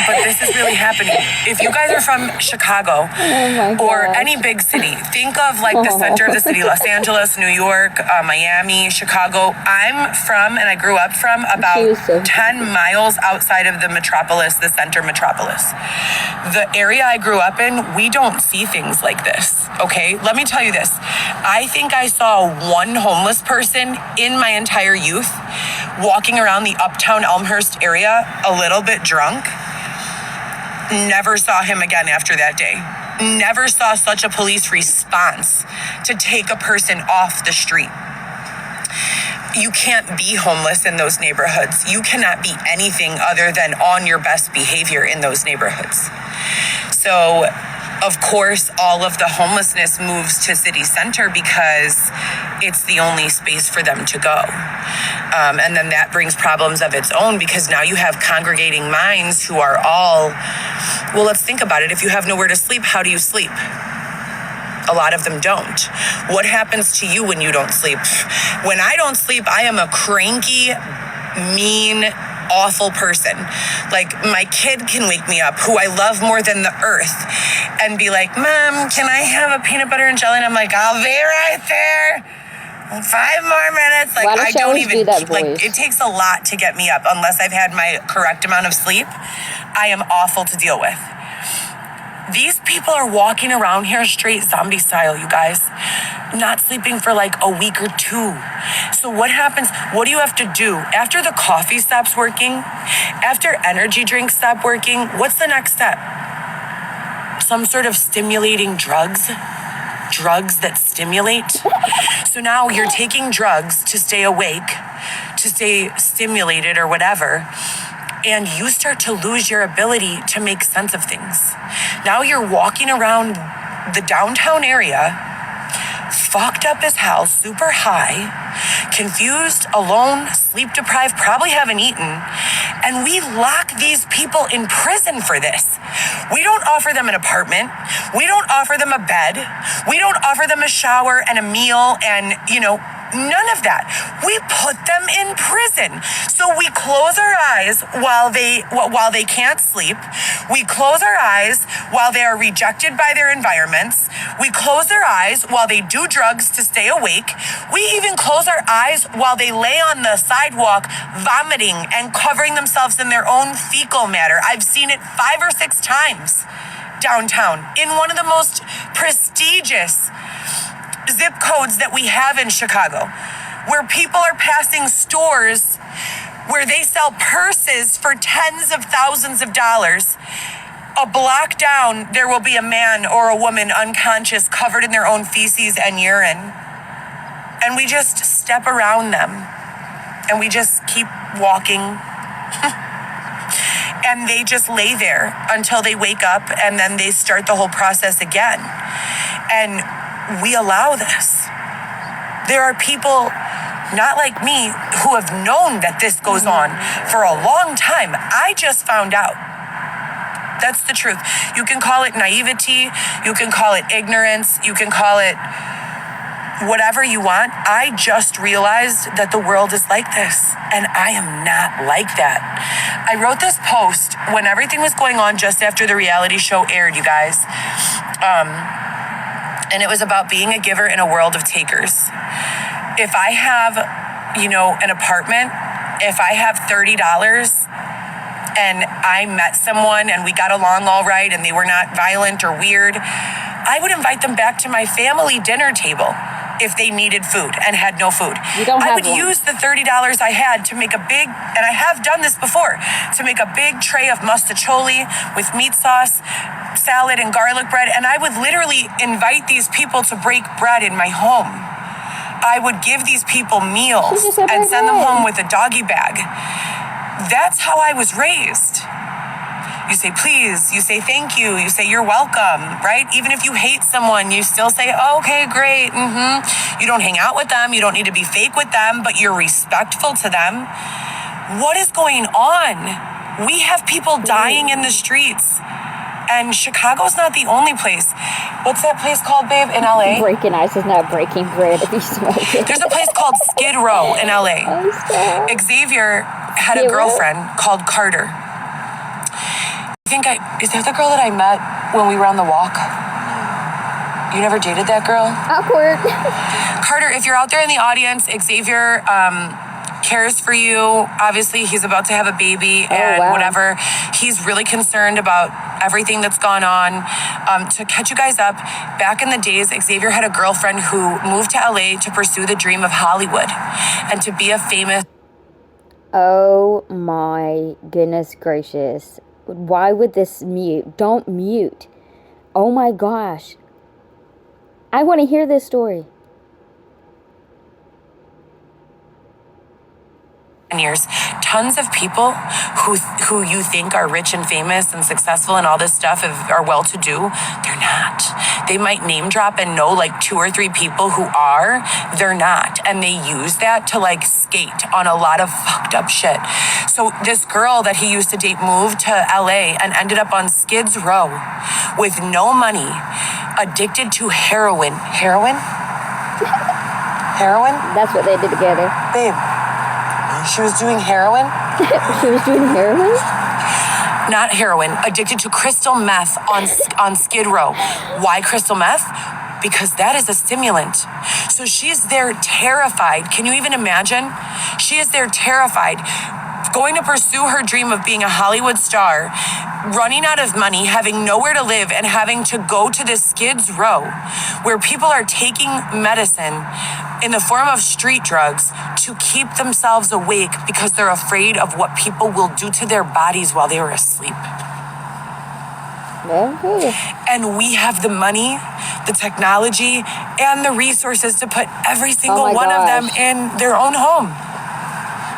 But this is really happening. If you guys are from Chicago or any big city, think of like the center of the city, Los Angeles, New York, Miami, Chicago. I'm from, and I grew up from, about 10 miles outside of the metropolis, the center metropolis. The area I grew up in, we don't see things like this, okay? Let me tell you this. I think I saw one homeless person in my entire youth walking around the uptown Elmhurst area a little bit drunk. Never saw him again after that day. Never saw such a police response to take a person off the street. You can't be homeless in those neighborhoods. You cannot be anything other than on your best behavior in those neighborhoods. So, of course, all of the homelessness moves to city center because it's the only space for them to go. And then that brings problems of its own, because now you have congregating minds who are all, well, let's think about it. If you have nowhere to sleep, how do you sleep? A lot of them don't. What happens to you when you don't sleep? When I don't sleep, I am a cranky, mean, awful person. Like, my kid can wake me up, who I love more than the earth, and be like, Mom, can I have a peanut butter and jelly? And I'm like, I'll be right there. 5 more minutes. Like, I don't even, like, it takes a lot to get me up unless I've had my correct amount of sleep. I am awful to deal with. These people are walking around here straight zombie style, you guys, not sleeping for like a week or 2. So what happens? What do you have to do? After the coffee stops working, after energy drinks stop working, what's the next step? Some sort of stimulating drugs? Drugs that stimulate? So now you're taking drugs to stay awake, to stay stimulated or whatever, and you start to lose your ability to make sense of things. Now you're walking around the downtown area, fucked up as hell, super high, confused, alone, sleep deprived, probably haven't eaten, and we lock these people in prison for this. We don't offer them an apartment. We don't offer them a bed. We don't offer them a shower and a meal and, none of that. We put them in prison. So we close our eyes while they can't sleep. We close our eyes while they are rejected by their environments. We close our eyes while they do drugs to stay awake. We even close our eyes while they lay on the sidewalk vomiting and covering themselves in their own fecal matter. I've seen it 5 or 6 times downtown in one of the most prestigious zip codes that we have in Chicago, where people are passing stores where they sell purses for tens of thousands of dollars. A block down, there will be a man or a woman unconscious, covered in their own feces and urine. And we just step around them and we just keep walking. and they just lay there until they wake up, and then they start the whole process again. And we allow this. There are people not like me who have known that this goes on for a long time. I just found out. That's the truth. You can call it naivety, you can call it ignorance, you can call it whatever you want. I just realized that the world is like this, and I am not like that. I wrote this post when everything was going on just after the reality show aired, you guys. And it was about being a giver in a world of takers. If I have, an apartment, if I have $30 and I met someone and we got along all right and they were not violent or weird, I would invite them back to my family dinner table if they needed food and had no food. I would use the $30 I had to make a big, and I have done this before, to make a big tray of mustacholi with meat sauce, salad, and garlic bread, and I would literally invite these people to break bread in my home. I would give these people meals and send them home with a doggy bag. That's how I was raised. You say please, you say thank you, you say you're welcome, right? Even if you hate someone, you still say, okay, great, You don't hang out with them, you don't need to be fake with them, but you're respectful to them. What is going on? We have people dying in the streets, and Chicago's not the only place. What's that place called, babe, in LA? Breaking ice is not breaking bread if you smoke it. There's a place called Skid Row in LA. Xavier had a girlfriend called Carter. Is that the girl that I met when we were on the walk? You never dated that girl? Awkward. Carter, if you're out there in the audience, Xavier cares for you. Obviously, he's about to have a baby and whatever. He's really concerned about everything that's gone on. To catch you guys up, back in the days, Xavier had a girlfriend who moved to LA to pursue the dream of Hollywood and to be a famous... Oh my goodness gracious. Why would this mute? Don't mute. Oh my gosh. I want to hear this story. Years, tons of people who you think are rich and famous and successful and all this stuff are well-to-do. They're not. They might name drop and know like 2 or 3 people who are. They're not, and they use that to like skate on a lot of fucked up shit. So this girl that he used to date moved to LA and ended up on Skids Row with no money, addicted to heroin. Heroin? That's what they did together. Babe. She was doing heroin? She was doing heroin? Not heroin. Addicted to crystal meth on Skid Row. Why crystal meth? Because that is a stimulant. So she's there terrified. Can you even imagine? She is there terrified, going to pursue her dream of being a Hollywood star, running out of money, having nowhere to live, and having to go to the Skids Row, where people are taking medicine in the form of street drugs to keep themselves awake because they're afraid of what people will do to their bodies while they are asleep. And we have the money, the technology, and the resources to put every single one of them in their own home.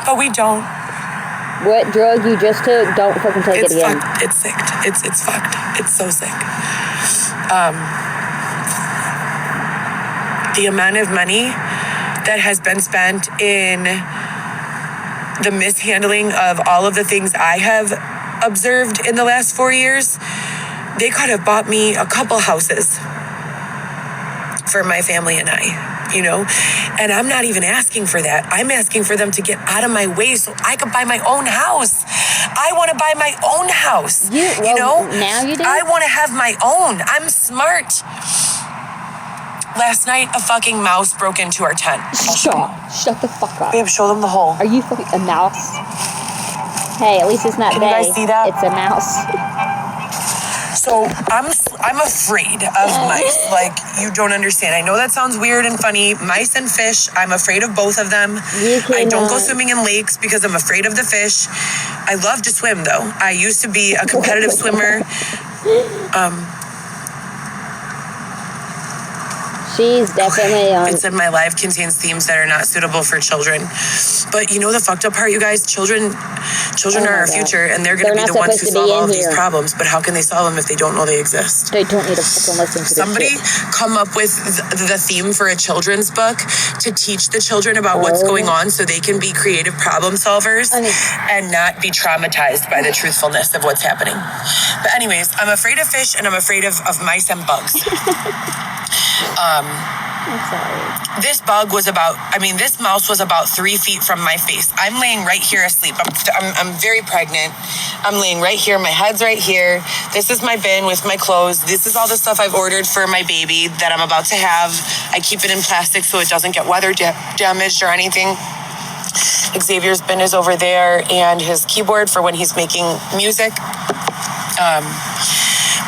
But we don't. What drug you just took, don't fucking take it again. Fucked. It's sick. It's fucked. It's so sick. The amount of money that has been spent in the mishandling of all of the things I have observed in the last 4 years, they could have bought me a couple houses for my family and I. And I'm not even asking for that. I'm asking for them to get out of my way so I could buy my own house. I want to buy my own house. Now you do? I want to have my own. I'm smart. Last night, a fucking mouse broke into our tent. Shut the fuck up. Babe, show them the hole. Are you fucking a mouse? Hey, at least it's not Can you guys see that? It's a mouse. So I'm afraid of mice. Like, you don't understand. I know that sounds weird and funny. Mice and fish, I'm afraid of both of them. I don't go swimming in lakes because I'm afraid of the fish. I love to swim, though. I used to be a competitive swimmer. She's definitely on. It said my live contains themes that are not suitable for children. But you know the fucked up part, you guys? Children are our future, and they're going to be the ones who solve all of these problems. But how can they solve them if they don't know they exist? They don't need to fucking listen to Somebody come up with the theme for a children's book to teach the children about what's going on so they can be creative problem solvers and not be traumatized by the truthfulness of what's happening. But anyways, I'm afraid of fish and I'm afraid of mice and bugs. I'm sorry. This mouse was about 3 feet from my face. I'm laying right here asleep. I'm very pregnant. I'm laying right here. My head's right here. This is my bin with my clothes. This is all the stuff I've ordered for my baby that I'm about to have. I keep it in plastic so it doesn't get weather damaged or anything. Xavier's bin is over there and his keyboard for when he's making music.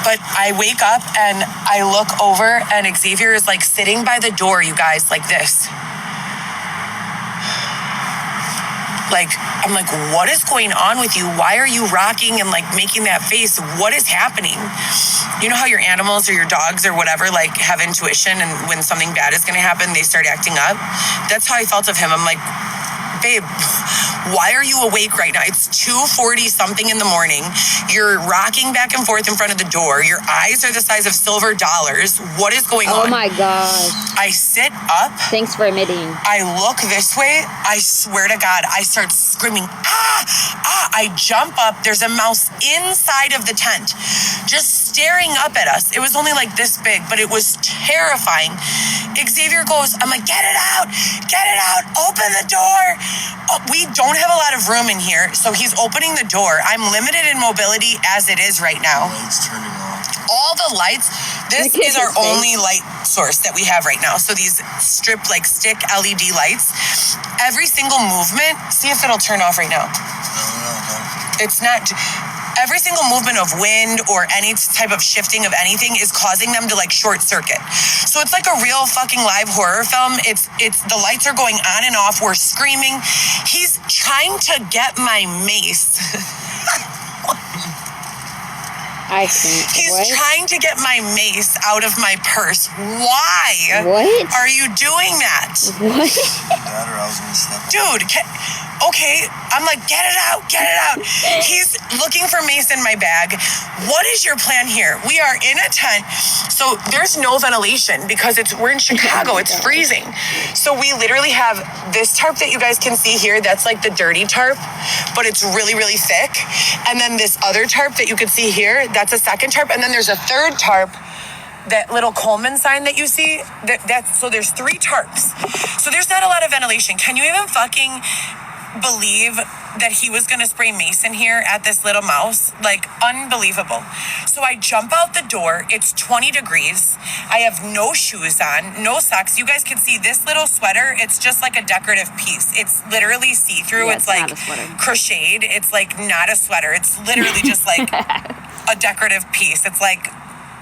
But I wake up and I look over and Xavier is like sitting by the door, you guys, like this. Like, I'm like, what is going on with you? Why are you rocking and like making that face? What is happening? You know how your animals or your dogs or whatever like have intuition, and when something bad is going to happen, they start acting up? That's how I felt of him. I'm like, babe, why are you awake right now? It's 2:40 something in the morning. You're rocking back and forth in front of the door. Your eyes are the size of silver dollars. What is going on? Oh my gosh. I sit up. Thanks for admitting. I look this way. I swear to God, I start screaming, I jump up. There's a mouse inside of the tent, just staring up at us. It was only like this big, but it was terrifying. Xavier goes, I'm like, get it out, open the door. Oh, we don't have a lot of room in here, so he's opening the door. I'm limited in mobility as it is right now. Lights turning on. All the lights, this is our only light source that we have right now. So these stick LED lights, every single movement, see if it'll turn off right now. No. It's not. Every single movement of wind or any type of shifting of anything is causing them to like short circuit. So it's like a real fucking live horror film. It's the lights are going on and off. We're screaming. He's trying to get my mace. I can't. He's trying to get my mace out of my purse. Why? What? Are you doing that? What? That or I was gonna step. Dude, okay, I'm like, get it out. He's looking for mace in my bag. What is your plan here? We are in a tent, so there's no ventilation because we're in Chicago. It's freezing. So we literally have this tarp that you guys can see here. That's like the dirty tarp, but it's really, really thick. And then this other tarp that you can see here, that's a second tarp. And then there's a third tarp, that little Coleman sign that you see. So there's 3 tarps. So there's not a lot of ventilation. Can you even fucking believe that he was going to spray mace in here at this little mouse? Like, unbelievable. So I jump out the door. It's 20 degrees. I have no shoes on, no socks. You guys can see this little sweater. It's just like a decorative piece. It's literally see-through. Yeah, it's like crocheted. It's like not a sweater. It's literally just like a decorative piece. It's like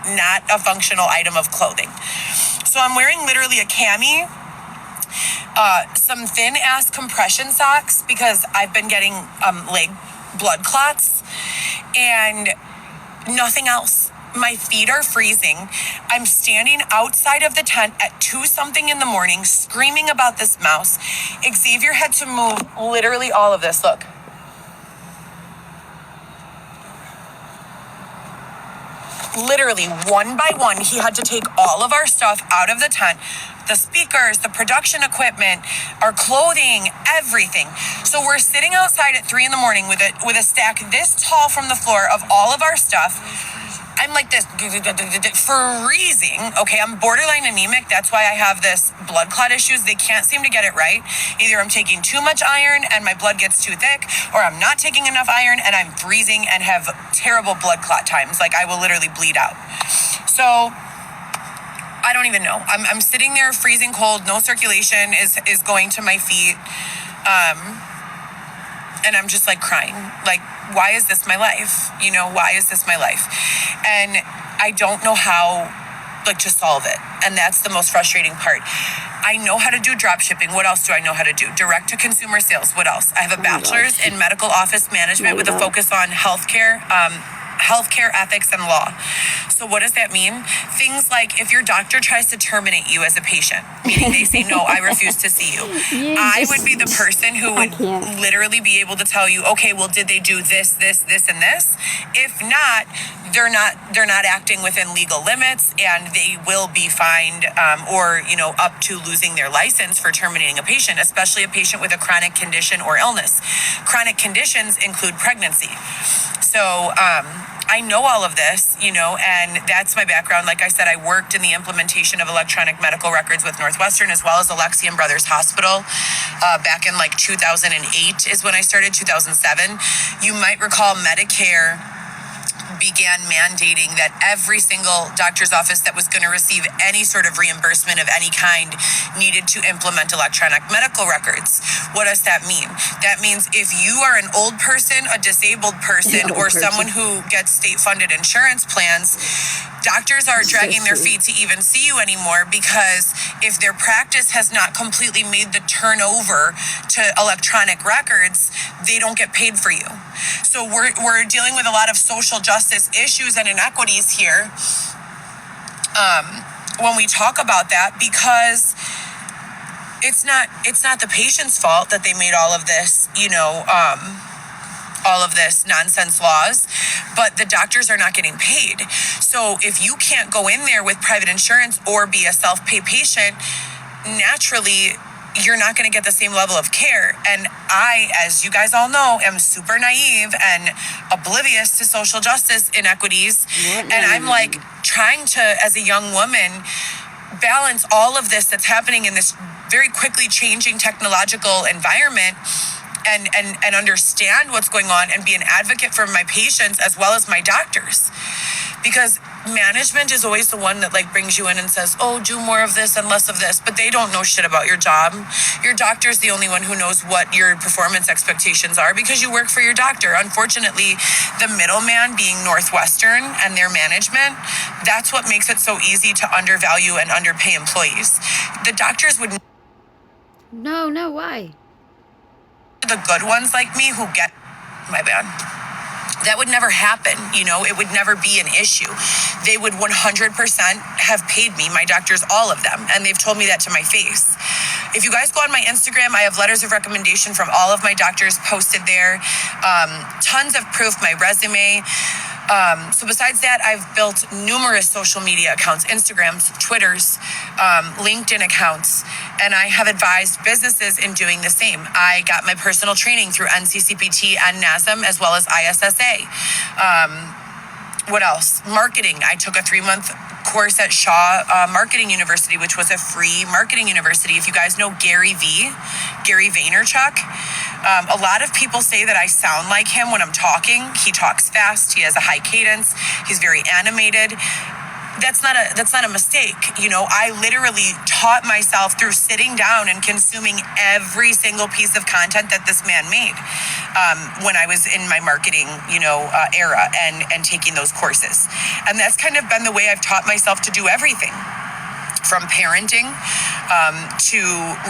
not a functional item of clothing. So I'm wearing literally a cami, some thin ass compression socks because I've been getting leg blood clots and nothing else. My feet are freezing. I'm standing outside of the tent at 2 something in the morning screaming about this mouse. Xavier had to move literally all of this. Look. Literally one by one, he had to take all of our stuff out of the tent. The speakers, the production equipment, our clothing, everything. So we're sitting outside at 3 in the morning with a stack this tall from the floor of all of our stuff. I'm like this, freezing. Okay, I'm borderline anemic. That's why I have this blood clot issues. They can't seem to get it right. Either I'm taking too much iron and my blood gets too thick, or I'm not taking enough iron and I'm freezing and have terrible blood clot times. Like I will literally bleed out. So I don't even know. I'm sitting there freezing cold. No circulation is going to my feet. And I'm just like crying, like, why is this my life? You know, why is this my life? And I don't know how, like, to solve it. And that's the most frustrating part. I know how to do drop shipping. What else do I know how to do? Direct to consumer sales. What else? I have a bachelor's in medical office management with a focus on healthcare, healthcare ethics and law. So what does that mean? Things like if your doctor tries to terminate you as a patient, meaning they say, no, I refuse to see you. I would be the person who would literally be able to tell you, okay, well, did they do this, this, this, and this? If not, they're not acting within legal limits, and they will be fined or, up to losing their license for terminating a patient, especially a patient with a chronic condition or illness. Chronic conditions include pregnancy. So I know all of this, and that's my background. Like I said, I worked in the implementation of electronic medical records with Northwestern as well as Alexian Brothers Hospital back in 2008 is when I started, 2007. You might recall Medicare began mandating that every single doctor's office that was going to receive any sort of reimbursement of any kind needed to implement electronic medical records. What does that mean? That means if you are an old person, a disabled person, or someone who gets state-funded insurance plans, doctors are dragging their feet to even see you anymore, because if their practice has not completely made the turnover to electronic records, they don't get paid for you. So we're dealing with a lot of social justice issues and inequities here when we talk about that, because it's not the patient's fault that they made all of this, all of this nonsense laws, but the doctors are not getting paid. So if you can't go in there with private insurance or be a self-pay patient, naturally you're not going to get the same level of care. And I, as you guys all know, am super naive and oblivious to social justice inequities. And I'm trying to, as a young woman, balance all of this that's happening in this very quickly changing technological environment, and understand what's going on and be an advocate for my patients as well as my doctors. Because management is always the one that brings you in and says, oh, do more of this and less of this, but they don't know shit about your job. Your doctor's the only one who knows what your performance expectations are, because you work for your doctor. Unfortunately, the middleman being Northwestern and their management, that's what makes it so easy to undervalue and underpay employees. The doctors would... No, why? The good ones like me who get... My bad. That would never happen, it would never be an issue. They would 100% have paid me, my doctors, all of them, and they've told me that to my face. If you guys go on my Instagram, I have letters of recommendation from all of my doctors posted there. Tons of proof, my resume. So besides that, I've built numerous social media accounts, Instagrams, Twitters, LinkedIn accounts, and I have advised businesses in doing the same. I got my personal training through NCCPT and NASM as well as ISSA. What else? Marketing. I took a 3-month course at Shaw Marketing University, which was a free marketing university. If you guys know Gary Vaynerchuk, a lot of people say that I sound like him when I'm talking. He talks fast. He has a high cadence. He's very animated. That's not a mistake. I literally taught myself through sitting down and consuming every single piece of content that this man made when I was in my marketing, era and taking those courses. And that's kind of been the way I've taught myself to do everything, from parenting to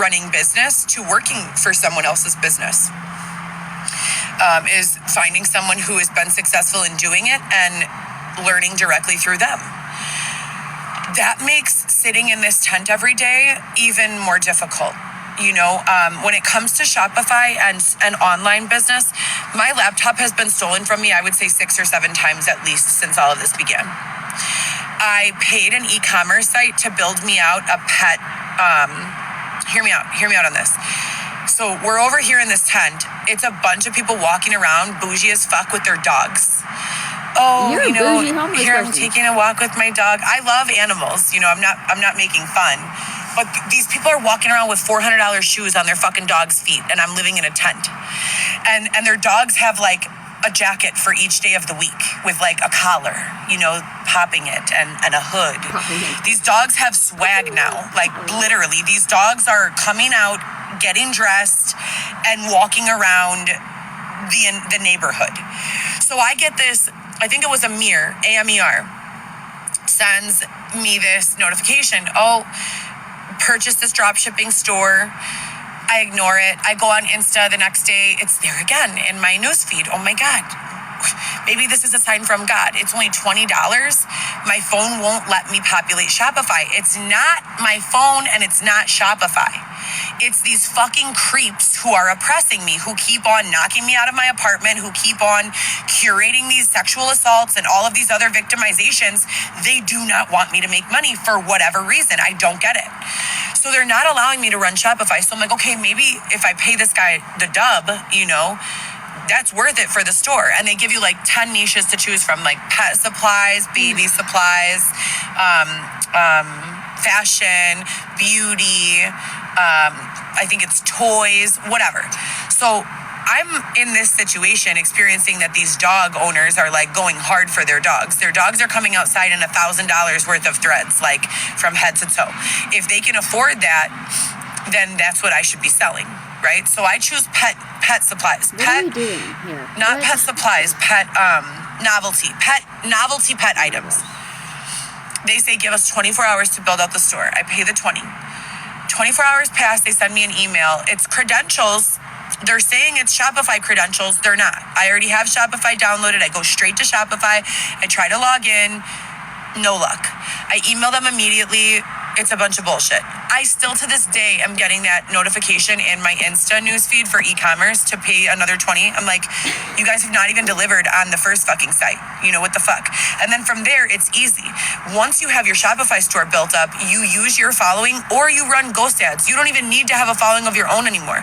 running business to working for someone else's business. Is finding someone who has been successful in doing it and learning directly through them. That makes sitting in this tent every day even more difficult. When it comes to Shopify and online business, my laptop has been stolen from me, I would say 6 or 7 times at least since all of this began. I paid an e-commerce site to build me out a pet. Hear me out on this. So we're over here in this tent. It's a bunch of people walking around bougie as fuck with their dogs. Oh, You're a bougie homeless here I'm person. taking a walk with my dog. I love animals. I'm not making fun. But these people are walking around with $400 shoes on their fucking dog's feet, and I'm living in a tent. And their dogs have a jacket for each day of the week with a collar, popping it and a hood. These dogs have swag now. Literally, these dogs are coming out, getting dressed, and walking around the neighborhood. So I get this, I think it was Amir, AMER, sends me this notification. Oh, purchase this drop shipping store. I ignore it. I go on Insta the next day. It's there again in my newsfeed. Oh my God. Maybe this is a sign from God. It's only $20. My phone won't let me populate Shopify. It's not my phone and it's not Shopify. It's these fucking creeps who are oppressing me, who keep on knocking me out of my apartment, who keep on curating these sexual assaults and all of these other victimizations. They do not want me to make money for whatever reason. I don't get it. So they're not allowing me to run Shopify. So I'm like, okay, maybe if I pay this guy the dub, that's worth it for the store. And they give you like 10 niches to choose from, like pet supplies, baby supplies, fashion, beauty, I think it's toys, whatever. So I'm in this situation experiencing that these dog owners are like going hard for their dogs. Their dogs are coming outside in $1,000 worth of threads, like from head to toe. If they can afford that, then that's what I should be selling, right? So I choose pet supplies. What are you doing here? Not pet supplies, novelty pet items. They say give us 24 hours to build out the store. I pay the 20. 24 hours pass, they send me an email. It's credentials. They're saying it's Shopify credentials. They're not. I already have Shopify downloaded. I go straight to Shopify. I try to log in. No luck. I email them immediately. It's a bunch of bullshit. I still to this day am getting that notification in my Insta newsfeed for e-commerce to pay another 20. I'm like, you guys have not even delivered on the first fucking site. What the fuck? And then from there, it's easy. Once you have your Shopify store built up, you use your following or you run ghost ads. You don't even need to have a following of your own anymore.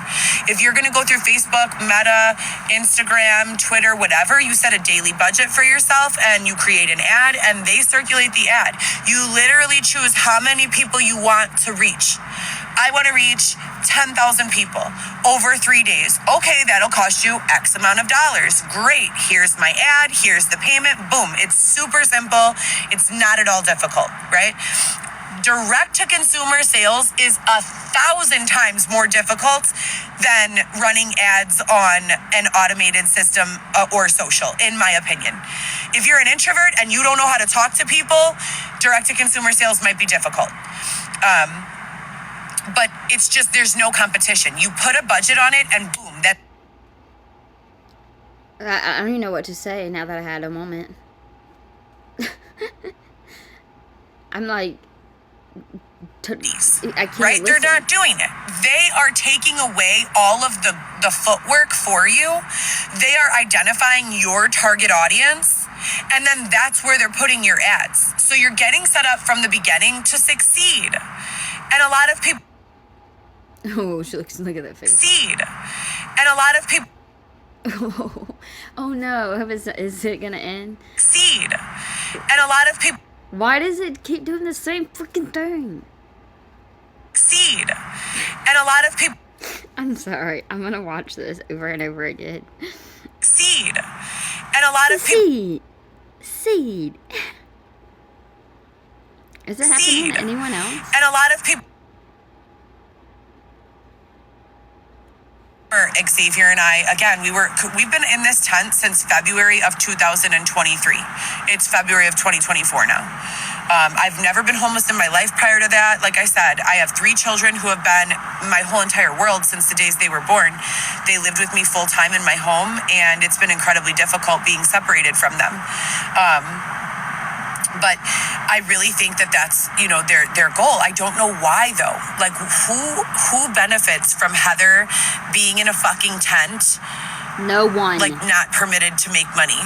If you're going to go through Facebook, Meta, Instagram, Twitter, whatever, you set a daily budget for yourself and you create an ad and they circulate the ad. You literally choose how many people you want to reach. I want to reach 10,000 people over 3 days. Okay, that'll cost you X amount of dollars. Great. Here's my ad. Here's the payment. Boom. It's super simple. It's not at all difficult, right? Direct to consumer sales is 1,000 times more difficult than running ads on an automated system or social, in my opinion. If you're an introvert and you don't know how to talk to people, direct to consumer sales might be difficult. But it's just, there's no competition. You put a budget on it and boom, that. I don't even know what to say now that I had a moment. I'm like, I can't right? listen. They're not doing it. They are taking away all of the footwork for you. They are identifying your target audience. And then that's where they're putting your ads. So you're getting set up from the beginning to succeed. And a lot of people Oh, look at that face. succeed. And a lot of people Oh no, is it gonna end? succeed. And a lot of people Why does it keep doing the same freaking thing? succeed. And a lot of people I'm sorry, I'm gonna watch this over and over again. succeed. And a lot of people Seed. Is it happening to anyone else? And a lot of people Xavier and I, again, we've been in this tent since February of 2023. It's February of 2024 now. I've never been homeless in my life prior to that. Like I said, I have 3 children who have been my whole entire world since the days they were born. They lived with me full time in my home, and it's been incredibly difficult being separated from them. But I really think that that's, their goal. I don't know why though. Like who benefits from Heather being in a fucking tent? No one. Like not permitted to make money.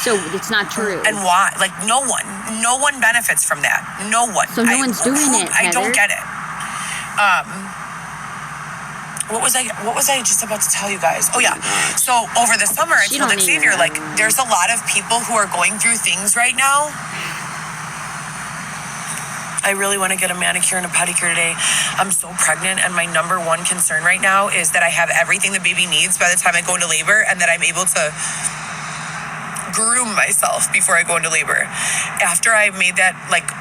So it's not true. And why? Like no one benefits from that. No one. So no one's doing it, I don't Heather. get it. What was I just about to tell you guys? Oh yeah. So over the summer, I She told don't Xavier, even- like, there's a lot of people who are going through things right now. I really want to get a manicure and a pedicure today. I'm so pregnant, and my number one concern right now is that I have everything the baby needs by the time I go into labor, and that I'm able to groom myself before I go into labor. After I made that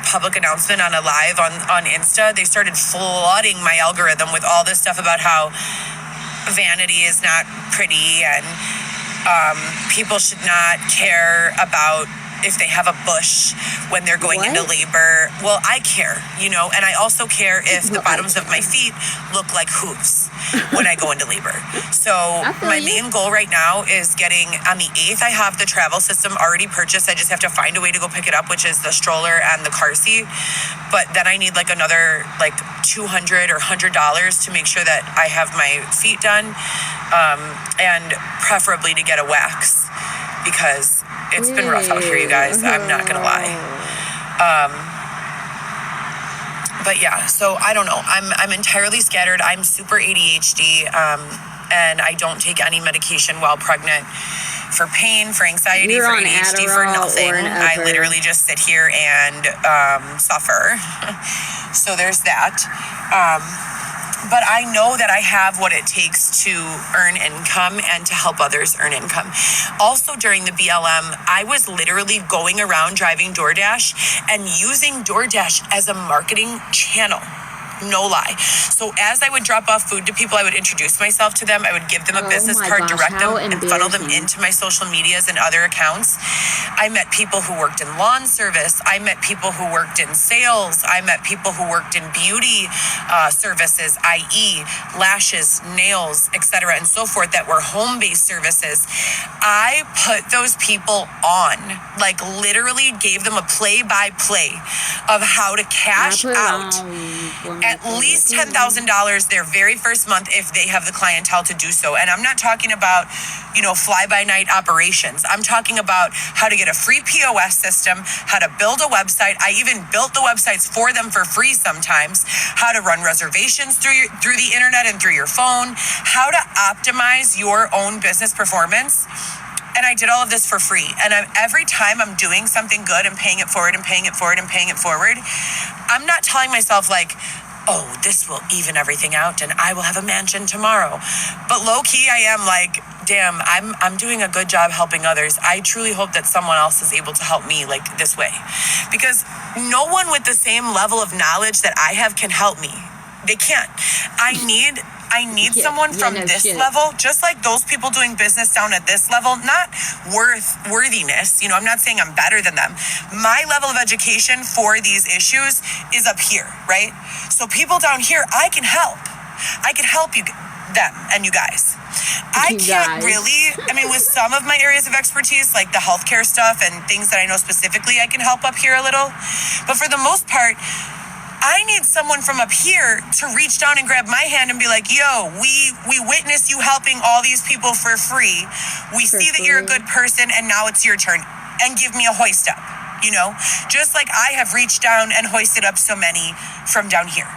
public announcement on a live on Insta, they started flooding my algorithm with all this stuff about how vanity is not pretty and people should not care about if they have a bush when they're going into labor. Well, I care, and I also care if the bottoms of my feet look like hooves. when I go into labor. So feel my you. main goal right now is getting, on the 8th, I have the travel system already purchased. I just have to find a way to go pick it up, which is the stroller and the car seat. But then I need like another like $200 or $100 to make sure that I have my feet done, and preferably to get a wax, because it's been rough out here, you guys. I'm not gonna lie. But yeah, so I don't know. I'm entirely scattered. I'm super ADHD, and I don't take any medication while pregnant for pain, for anxiety, You're for on ADHD, for Adderall nothing. or an I Upper. literally just sit here and suffer. So there's that. But I know that I have what it takes to earn income and to help others earn income. Also, during the BLM, I was literally going around driving DoorDash and using DoorDash as a marketing channel. No lie. So as I would drop off food to people, I would introduce myself to them. I would give them a Oh business my card, gosh, direct them, how and funnel them embarrassing. into my social medias and other accounts. I met people who worked in lawn service. I met people who worked in sales. I met people who worked in beauty services, i.e. lashes, nails, etc., and so forth, that were home-based services. I put those people on, like literally gave them a play-by-play of how to cash out at least $10,000 their very first month if they have the clientele to do so. And I'm not talking about, fly-by-night operations. I'm talking about how to get a free POS system, how to build a website. I even built the websites for them for free sometimes, how to run reservations through the internet and through your phone, how to optimize your own business performance. And I did all of this for free. And every time I'm doing something good and paying it forward and paying it forward and paying it forward, I'm not telling myself like, oh, this will even everything out and I will have a mansion tomorrow. But low key, I am like, damn, I'm doing a good job helping others. I truly hope that someone else is able to help me like this way, because no one with the same level of knowledge that I have can help me. They can't. I need someone from this level, just like those people doing business down at this level, not worthiness. I'm not saying I'm better than them. My level of education for these issues is up here, right? So people down here, I can help. I can help them and you guys. I can't really, with some of my areas of expertise, like the healthcare stuff and things that I know specifically, I can help up here a little. But for the most part, I need someone from up here to reach down and grab my hand and be like, yo, we witness you helping all these people for free. We see that you're a good person and now it's your turn, and give me a hoist up, just like I have reached down and hoisted up so many from down here.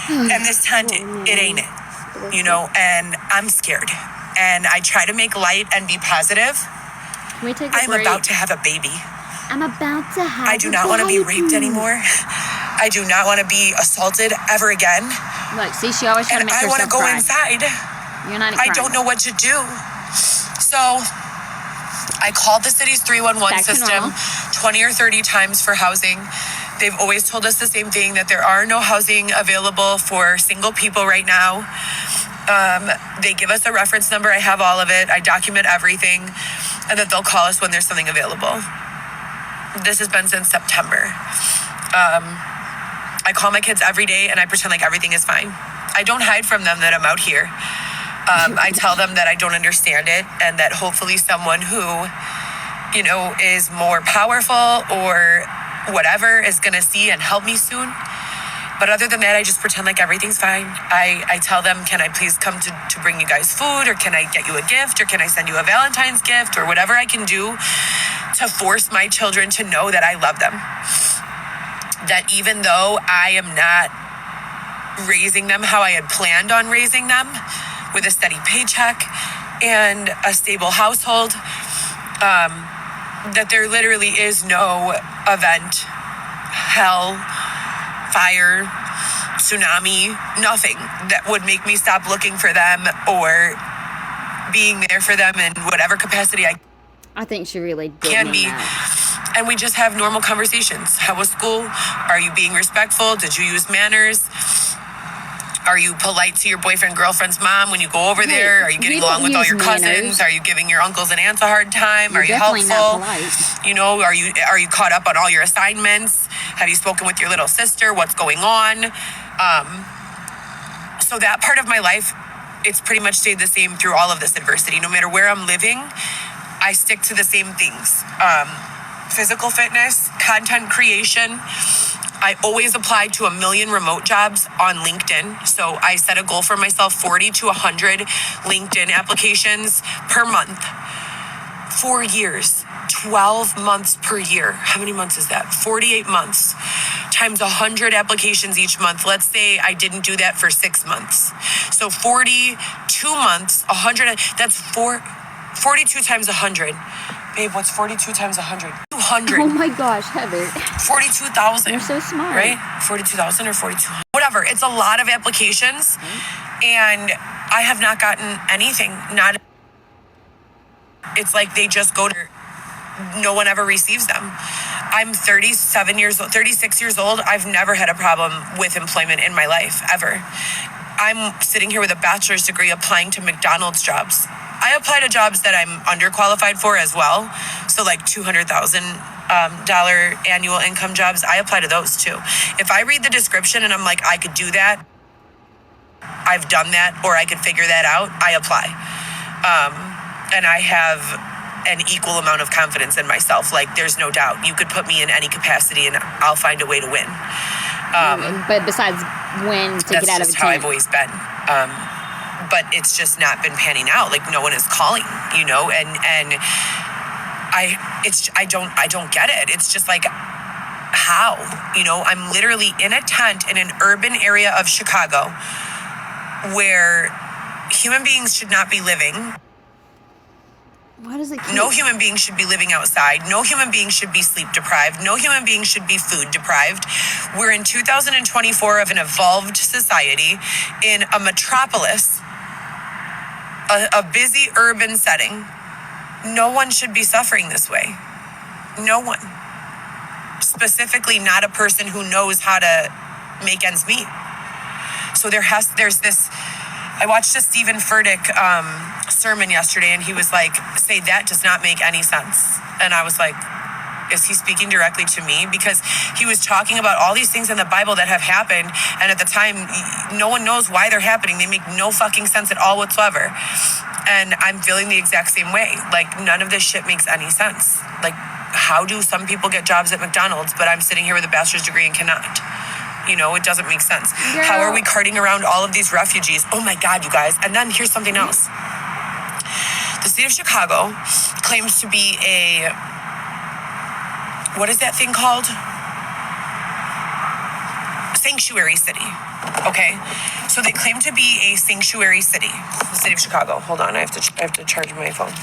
And this tent, it ain't it, and I'm scared. And I try to make light and be positive. Can we take a I'm break? about to have a baby. I'm about to have I do not want to be raped anymore. I do not want to be assaulted ever again. Look, see, she always trying And to make I want herself to go cry. inside. You're not I crying. don't know what to do. So I called the city's 311 Back to system normal. 20 or 30 times for housing. They've always told us the same thing, that there are no housing available for single people right now. They give us a reference number. I have all of it. I document everything, and that they'll call us when there's something available. This has been since September. I call my kids every day and I pretend like everything is fine. I don't hide from them that I'm out here. I tell them that I don't understand it, and that hopefully someone who, is more powerful or whatever is going to see and help me soon. But other than that, I just pretend like everything's fine. I tell them, can I please come to bring you guys food, or can I get you a gift, or can I send you a Valentine's gift, or whatever I can do to force my children to know that I love them. That even though I am not raising them how I had planned on raising them, with a steady paycheck and a stable household, that there literally is no event, hell, fire, tsunami, nothing that would make me stop looking for them or being there for them in whatever capacity I think she really did can mean be. that. And we just have normal conversations. How was school? Are you being respectful? Did you use manners? Are you polite to your boyfriend, girlfriend's mom when you go over there? Are you getting we don't along with all use your cousins? manners. Are you giving your uncles and aunts a hard time? You're Are you definitely helpful? not polite. Are you caught up on all your assignments? Have you spoken with your little sister? What's going on? So that part of my life it's pretty much stayed the same through all of this adversity. No matter where I'm living, I stick to the same things. Physical fitness, content creation. I always apply to 1 million remote jobs on LinkedIn. So I set a goal for myself, 40 to 100 LinkedIn applications per month. 4 years, 12 months per year. How many months is that? 48 months times 100 applications each month. Let's say I didn't do that for 6 months. So 42 months, 100, that's 42 times 100. Babe, what's 42 times 100? 200. Oh my gosh, Heather. 42,000. You're so smart. Right? 42,000 or 4200. Whatever. It's a lot of applications. And I have not gotten anything. Not. It's like they just go to, no one ever receives them. I'm 36 years old. I've never had a problem with employment in my life, ever. I'm sitting here with a bachelor's degree applying to McDonald's jobs. I apply to jobs that I'm underqualified for as well. So like $200,000 annual income jobs, I apply to those too. If I read the description and I'm like, I could do that, I've done that, or I could figure that out, I apply. And I have an equal amount of confidence in myself. Like, there's no doubt. You could put me in any capacity and I'll find a way to win. But besides win to get out of a That's just how I've team. always been. But it's just not been panning out. Like, no one is calling, you know, and I don't get it. It's just like, how? You know, I'm literally in a tent in an urban area of Chicago where human beings should not be living. Why does it keep... No human being should be living outside. No human being should be sleep deprived. No human being should be food deprived. We're in 2024 of an evolved society in a metropolis, a busy urban setting. No one should be suffering this way. No one. Specifically, not a person who knows how to make ends meet. So there's this. I watched a Stephen Furtick sermon yesterday, and he was like, say that does not make any sense. And I was like, is he speaking directly to me? Because he was talking about all these things in the Bible that have happened, and at the time, no one knows why they're happening. They make no fucking sense at all whatsoever. And I'm feeling the exact same way. Like, none of this shit makes any sense. Like, how do some people get jobs at McDonald's, but I'm sitting here with a bachelor's degree and cannot? You know, it doesn't make sense. Girl. How are we carting around all of these refugees? Oh my God, you guys. And then here's something else. The state of Chicago claims to be a, what is that thing called? Sanctuary city. Okay. So they claim to be a sanctuary city, the state of Chicago. Hold on, I have to charge my phone.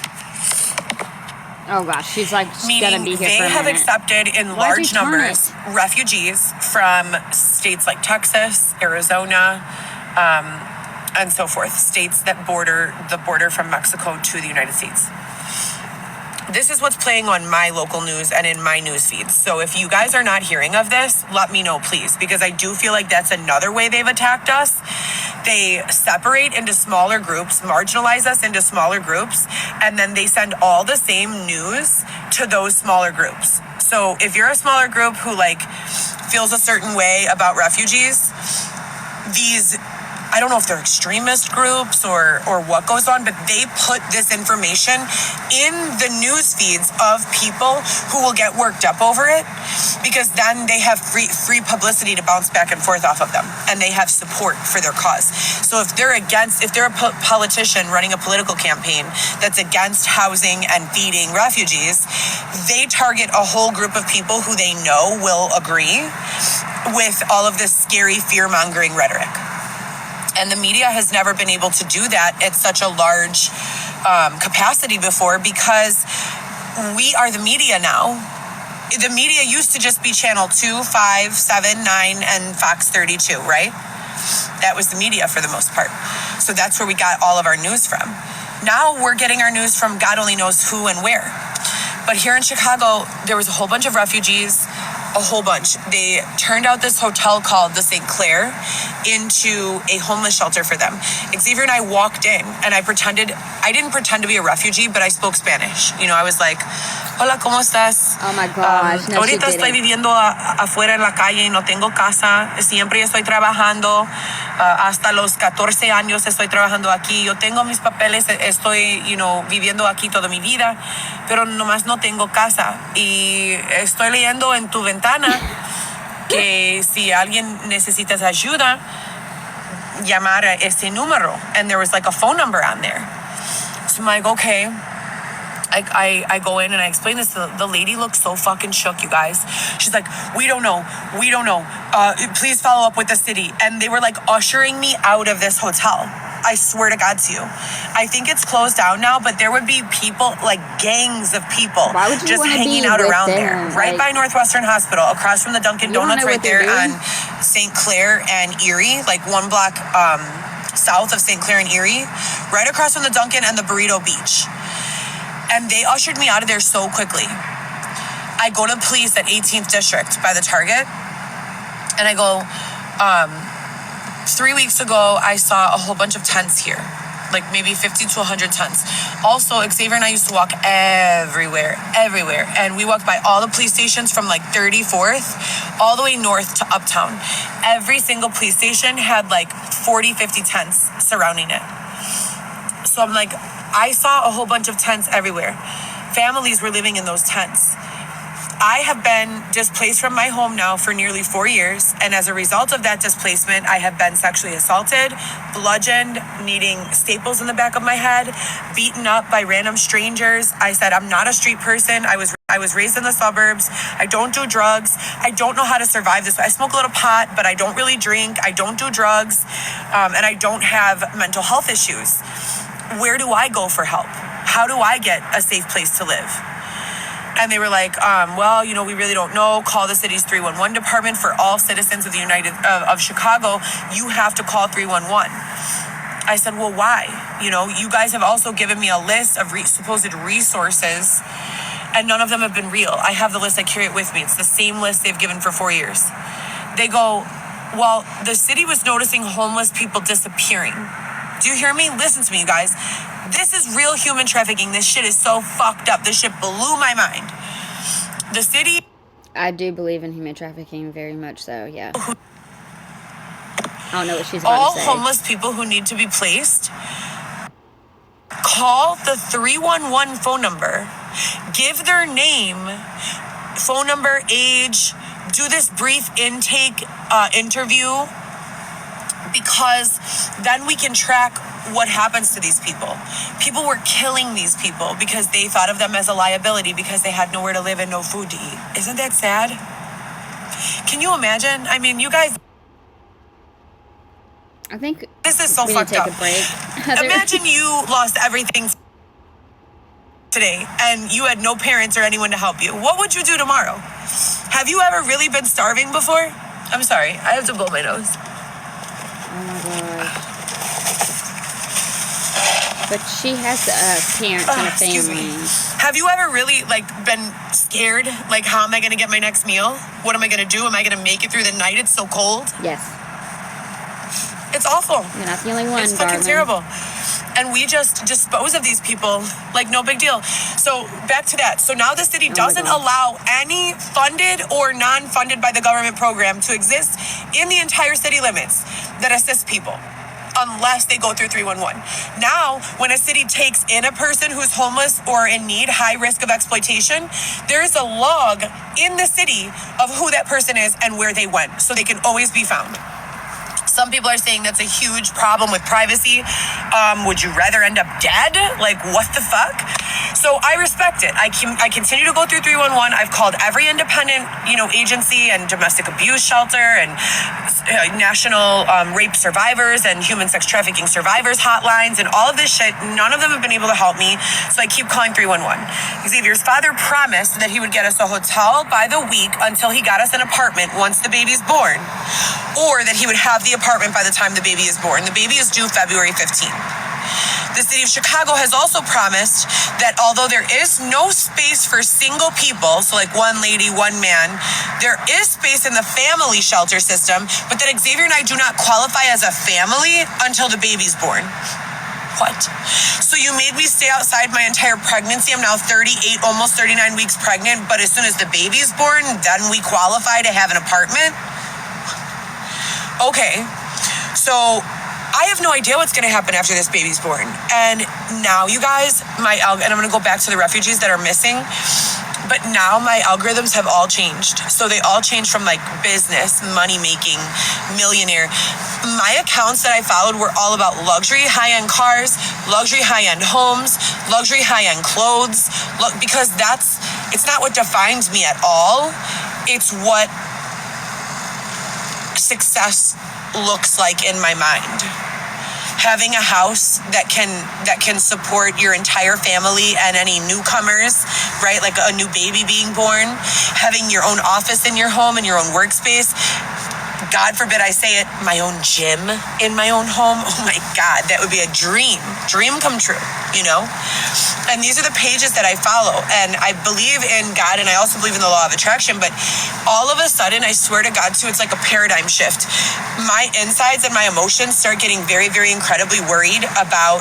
Oh gosh, she's like, she's Meaning gonna be here they for a have minute. accepted in Why'd large you turn numbers refugees from states like Texas, Arizona, and so forth, states that border the border from Mexico to the United States. This is what's playing on my local news and in my news feeds. So if you guys are not hearing of this, let me know, please, because I do feel like that's another way they've attacked us. They separate into smaller groups, marginalize us into smaller groups, and then they send all the same news to those smaller groups. So if you're a smaller group who like feels a certain way about refugees, these, I don't know if they're extremist groups or what goes on, but they put this information in the news feeds of people who will get worked up over it, because then they have free publicity to bounce back and forth off of them, and they have support for their cause. So if they're a politician running a political campaign that's against housing and feeding refugees, they target a whole group of people who they know will agree with all of this scary fear-mongering rhetoric. And the media has never been able to do that at such a large capacity before, because we are the media now. The media used to just be Channel 2, 5, 7, 9, and Fox 32, right? That was the media for the most part. So that's where we got all of our news from. Now we're getting our news from God only knows who and where. But here in Chicago, there was a whole bunch of refugees, a whole bunch. They turned out this hotel called the St. Clair into a homeless shelter for them. Xavier and I walked in, and I didn't pretend to be a refugee, but I spoke Spanish. You know, I was like, hola, ¿cómo estás? Oh my gosh, no, she Ahorita estoy didn't. viviendo afuera en la calle y no tengo casa. Siempre estoy trabajando. Hasta los 14 años estoy trabajando aquí. Yo tengo mis papeles, estoy, viviendo aquí toda mi vida, pero nomás no tengo casa. Y estoy leyendo en tu ventana que si alguien necesita ayuda, llamar a ese número. And there was like a phone number on there. So I'm like, okay. I go in and I explain this. The lady looks so fucking shook, you guys. She's like, we don't know. Please follow up with the city. And they were like ushering me out of this hotel. I swear to God to you. I think it's closed down now, but there would be people, like gangs of people, Why would you just wanna hanging be out with around them? there. Right by Northwestern Hospital, across from the Dunkin' You don't Donuts, know right what they're there doing? on St. Clair and Erie, like one block south of St. Clair and Erie, right across from the Dunkin' and the Burrito Beach. And they ushered me out of there so quickly. I go to police at 18th District by the Target, and I go, 3 weeks ago, I saw a whole bunch of tents here, like maybe 50 to 100 tents. Also, Xavier and I used to walk everywhere. And we walked by all the police stations from like 34th all the way north to Uptown. Every single police station had like 40, 50 tents surrounding it. So I'm like, I saw a whole bunch of tents everywhere. Families were living in those tents. I have been displaced from my home now for nearly 4 years, and as a result of that displacement, I have been sexually assaulted, bludgeoned, needing staples in the back of my head, beaten up by random strangers. I said, I'm not a street person. I was raised in the suburbs. I don't do drugs. I don't know how to survive this. I smoke a little pot, but I don't really drink. I don't do drugs, and I don't have mental health issues. Where do I go for help? How do I get a safe place to live? And they were like, we really don't know. Call the city's 311 department. For all citizens of the of Chicago, you have to call 311. I said, well, why? You guys have also given me a list of supposed resources, and none of them have been real. I have the list. I carry it with me. It's the same list they've given for 4 years. They go, well, the city was noticing homeless people disappearing. Do you hear me? Listen to me, you guys. This is real human trafficking. This shit is so fucked up. This shit blew my mind. The city... I do believe in human trafficking very much so, yeah. I don't know what she's about all to say. homeless people who need to be placed, call the 311 phone number, give their name, phone number, age, do this brief intake interview, because then we can track what happens to these people. People were killing these people because they thought of them as a liability because they had nowhere to live and no food to eat. Isn't that sad? Can you imagine? I mean, you guys... I think this is so we need fucked to take up. a break. Imagine you lost everything today and you had no parents or anyone to help you. What would you do tomorrow? Have you ever really been starving before? I'm sorry, I have to blow my nose. Oh my gosh. But she has parents and a Excuse me. family. Have you ever really been scared? Like, how am I going to get my next meal? What am I going to do? Am I going to make it through the night? It's so cold. Yes. It's awful. You're not the only one, It's fucking darling. terrible. And we just dispose of these people like no big deal. So back to that. So now the city doesn't allow any funded or non-funded by the government program to exist in the entire city limits that assist people unless they go through 311. Now, when a city takes in a person who's homeless or in need, high risk of exploitation, there's a log in the city of who that person is and where they went, so they can always be found. Some people are saying that's a huge problem with privacy. Would you rather end up dead? Like, what the fuck? So I respect it. I continue to go through 311. I've called every independent, agency and domestic abuse shelter and national rape survivors and human sex trafficking survivors hotlines and all of this shit. None of them have been able to help me. So I keep calling 311. Xavier's father promised that he would get us a hotel by the week until he got us an apartment once the baby's born, or that he would have the apartment by the time the baby is born. The baby is due February 15th. The city of Chicago has also promised that although there is no space for single people, so like one lady, one man, there is space in the family shelter system, but that Xavier and I do not qualify as a family until the baby's born. What? So you made me stay outside my entire pregnancy. I'm now 38, almost 39 weeks pregnant, but as soon as the baby's born, then we qualify to have an apartment? Okay. So I have no idea what's going to happen after this baby's born. And now, you guys, and I'm going to go back to the refugees that are missing. But now my algorithms have all changed. So they all changed from like business, money making, millionaire. My accounts that I followed were all about luxury, high-end cars, luxury, high-end homes, luxury, high-end clothes. Because it's not what defines me at all. It's what success looks like in my mind. Having a house that can support your entire family and any newcomers, right? Like a new baby being born, having your own office in your home and your own workspace. God forbid I say it, my own gym in my own home. Oh my God, that would be a dream come true, you know? And these are the pages that I follow. And I believe in God, and I also believe in the law of attraction, but all of a sudden, I swear to God too, it's like a paradigm shift. My insides and my emotions start getting very, very incredibly worried about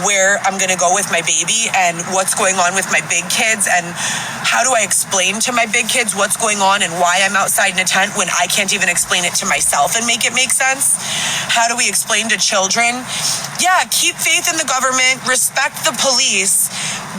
where I'm gonna go with my baby and what's going on with my big kids, and how do I explain to my big kids what's going on and why I'm outside in a tent when I can't even explain it to myself and make it make sense? How do we explain to children? Yeah, keep faith in the government, respect the police,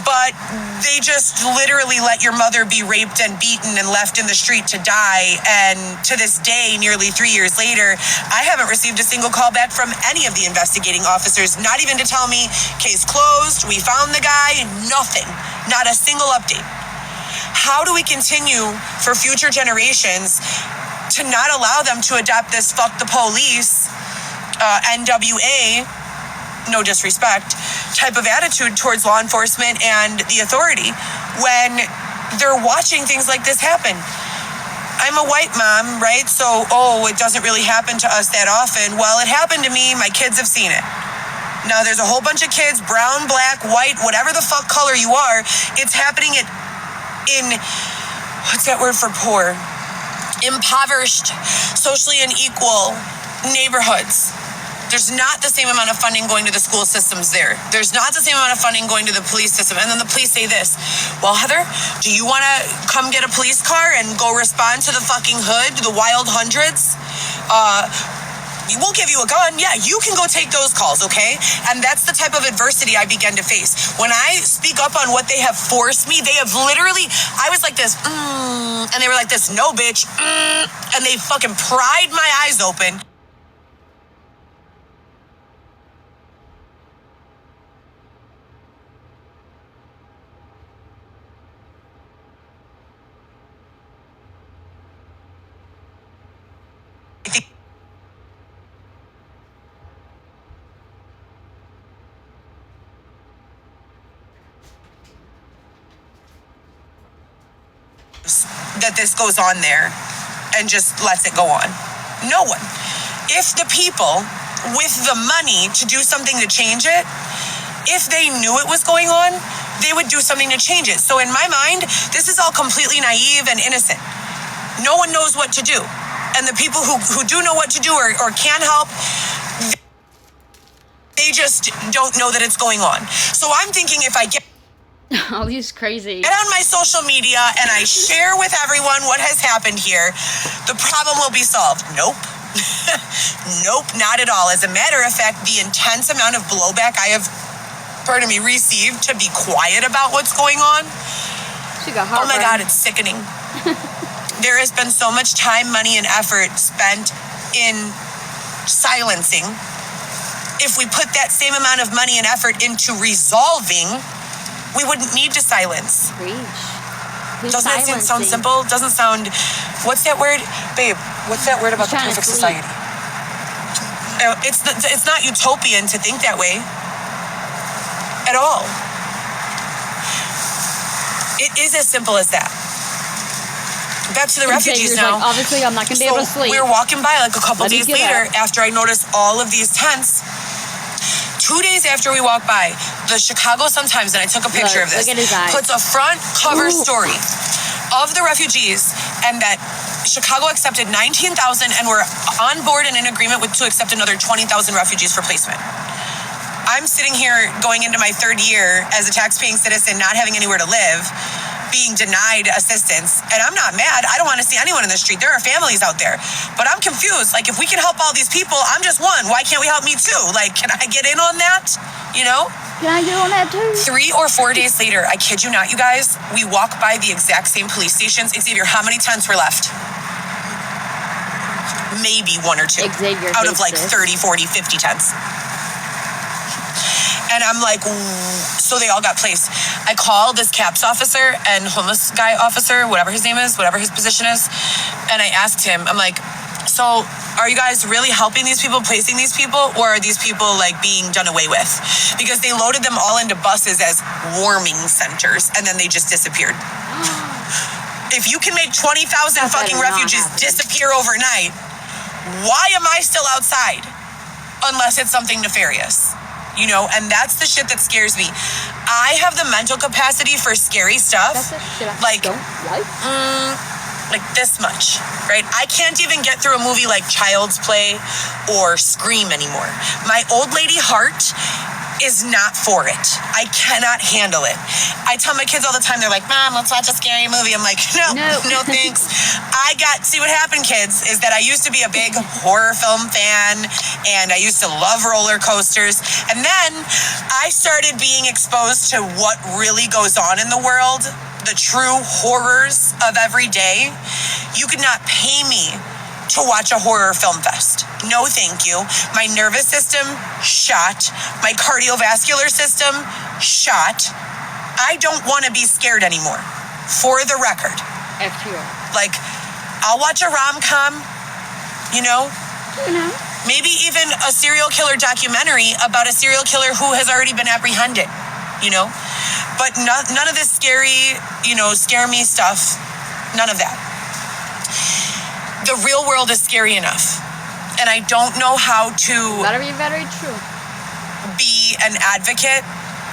but they just literally let your mother be raped and beaten and left in the street to die. And to this day, nearly 3 years later, I haven't received a single call back from any of the investigating officers, not even to tell me case closed, we found the guy, nothing, not a single update. How do we continue for future generations to not allow them to adopt this fuck the police, NWA, no disrespect, type of attitude towards law enforcement and the authority when they're watching things like this happen? I'm a white mom, right? So, it doesn't really happen to us that often. Well, it happened to me. My kids have seen it. Now, there's a whole bunch of kids, brown, black, white, whatever the fuck color you are. It's happening in what's that word for poor? Impoverished, socially unequal neighborhoods. There's not the same amount of funding going to the school systems there. There's not the same amount of funding going to the police system. And then the police say this, well, Heather, do you want to come get a police car and go respond to the fucking hood, the wild hundreds? We'll give you a gun. Yeah, you can go take those calls, okay? And that's the type of adversity I began to face. When I speak up on what they have forced me, they have literally, I was like this, and they were like this, no, bitch, and they fucking pried my eyes open. That this goes on there and just lets it go on. No one. If the people with the money to do something to change it, if they knew it was going on, they would do something to change it. So in my mind, this is all completely naive and innocent. No one knows what to do. And the people who do know what to do or can help, they just don't know that it's going on. So I'm thinking if I get all these crazy. Get on my social media and I share with everyone what has happened here, the problem will be solved. Nope. Nope, not at all. As a matter of fact, the intense amount of blowback I have, received to be quiet about what's going on. She got oh my God, it's sickening. There has been so much time, money, and effort spent in silencing. If we put that same amount of money and effort into resolving, we wouldn't need to silence. Preach. Doesn't that sound simple? Doesn't sound... What's that word? Babe, what's that word about the perfect society? It's not utopian to think that way. At all. It is as simple as that. Back to the refugees now. Like, obviously, I'm not going to be able to sleep. We were walking by like a couple days later after I noticed all of these tents. 2 days after we walked by, the Chicago Sun-Times, and I took a picture of this, puts a front cover story of the refugees and that Chicago accepted 19,000 and we're on board and in agreement to accept another 20,000 refugees for placement. I'm sitting here going into my third year as a tax-paying citizen, not having anywhere to live, being denied assistance. And I'm not mad. I don't want to see anyone in the street. There are families out there. But I'm confused. Like, if we can help all these people, I'm just one. Why can't we help me too? Like, can I get in on that? You know? Can I get on that too? 3 or 4 days later, I kid you not, you guys, we walk by the exact same police stations. Xavier, how many tents were left? Maybe 1 or 2. Xavier out of like hates 30, 40, 50 tents. And I'm like, so they all got placed. I called this CAPS officer and homeless guy officer, whatever his name is, whatever his position is. And I asked him, I'm like, so are you guys really helping these people, placing these people, or are these people like being done away with? Because they loaded them all into buses as warming centers and then they just disappeared. If you can make 20,000 fucking refugees disappear overnight, why am I still outside? Unless it's something nefarious. You know, and that's the shit that scares me. I have the mental capacity for scary stuff. That's the shit I like, don't like. Like this much, right? I can't even get through a movie like Child's Play or Scream anymore. My old lady heart is not for it. I cannot handle it. I tell my kids all the time, they're like, Mom, let's watch a scary movie. I'm like, no thanks. See what happened, kids, is that I used to be a big horror film fan and I used to love roller coasters. And then I started being exposed to what really goes on in the world, the true horrors of every day. You could not pay me to watch a horror film fest. No, thank you. My nervous system, shot. My cardiovascular system, shot. I don't want to be scared anymore. For the record. Like, I'll watch a rom-com, you know? Maybe even a serial killer documentary about a serial killer who has already been apprehended, you know? But none of this scary, you know, scare me stuff. None of that. The real world is scary enough. And I don't know how to Very, very true. be an advocate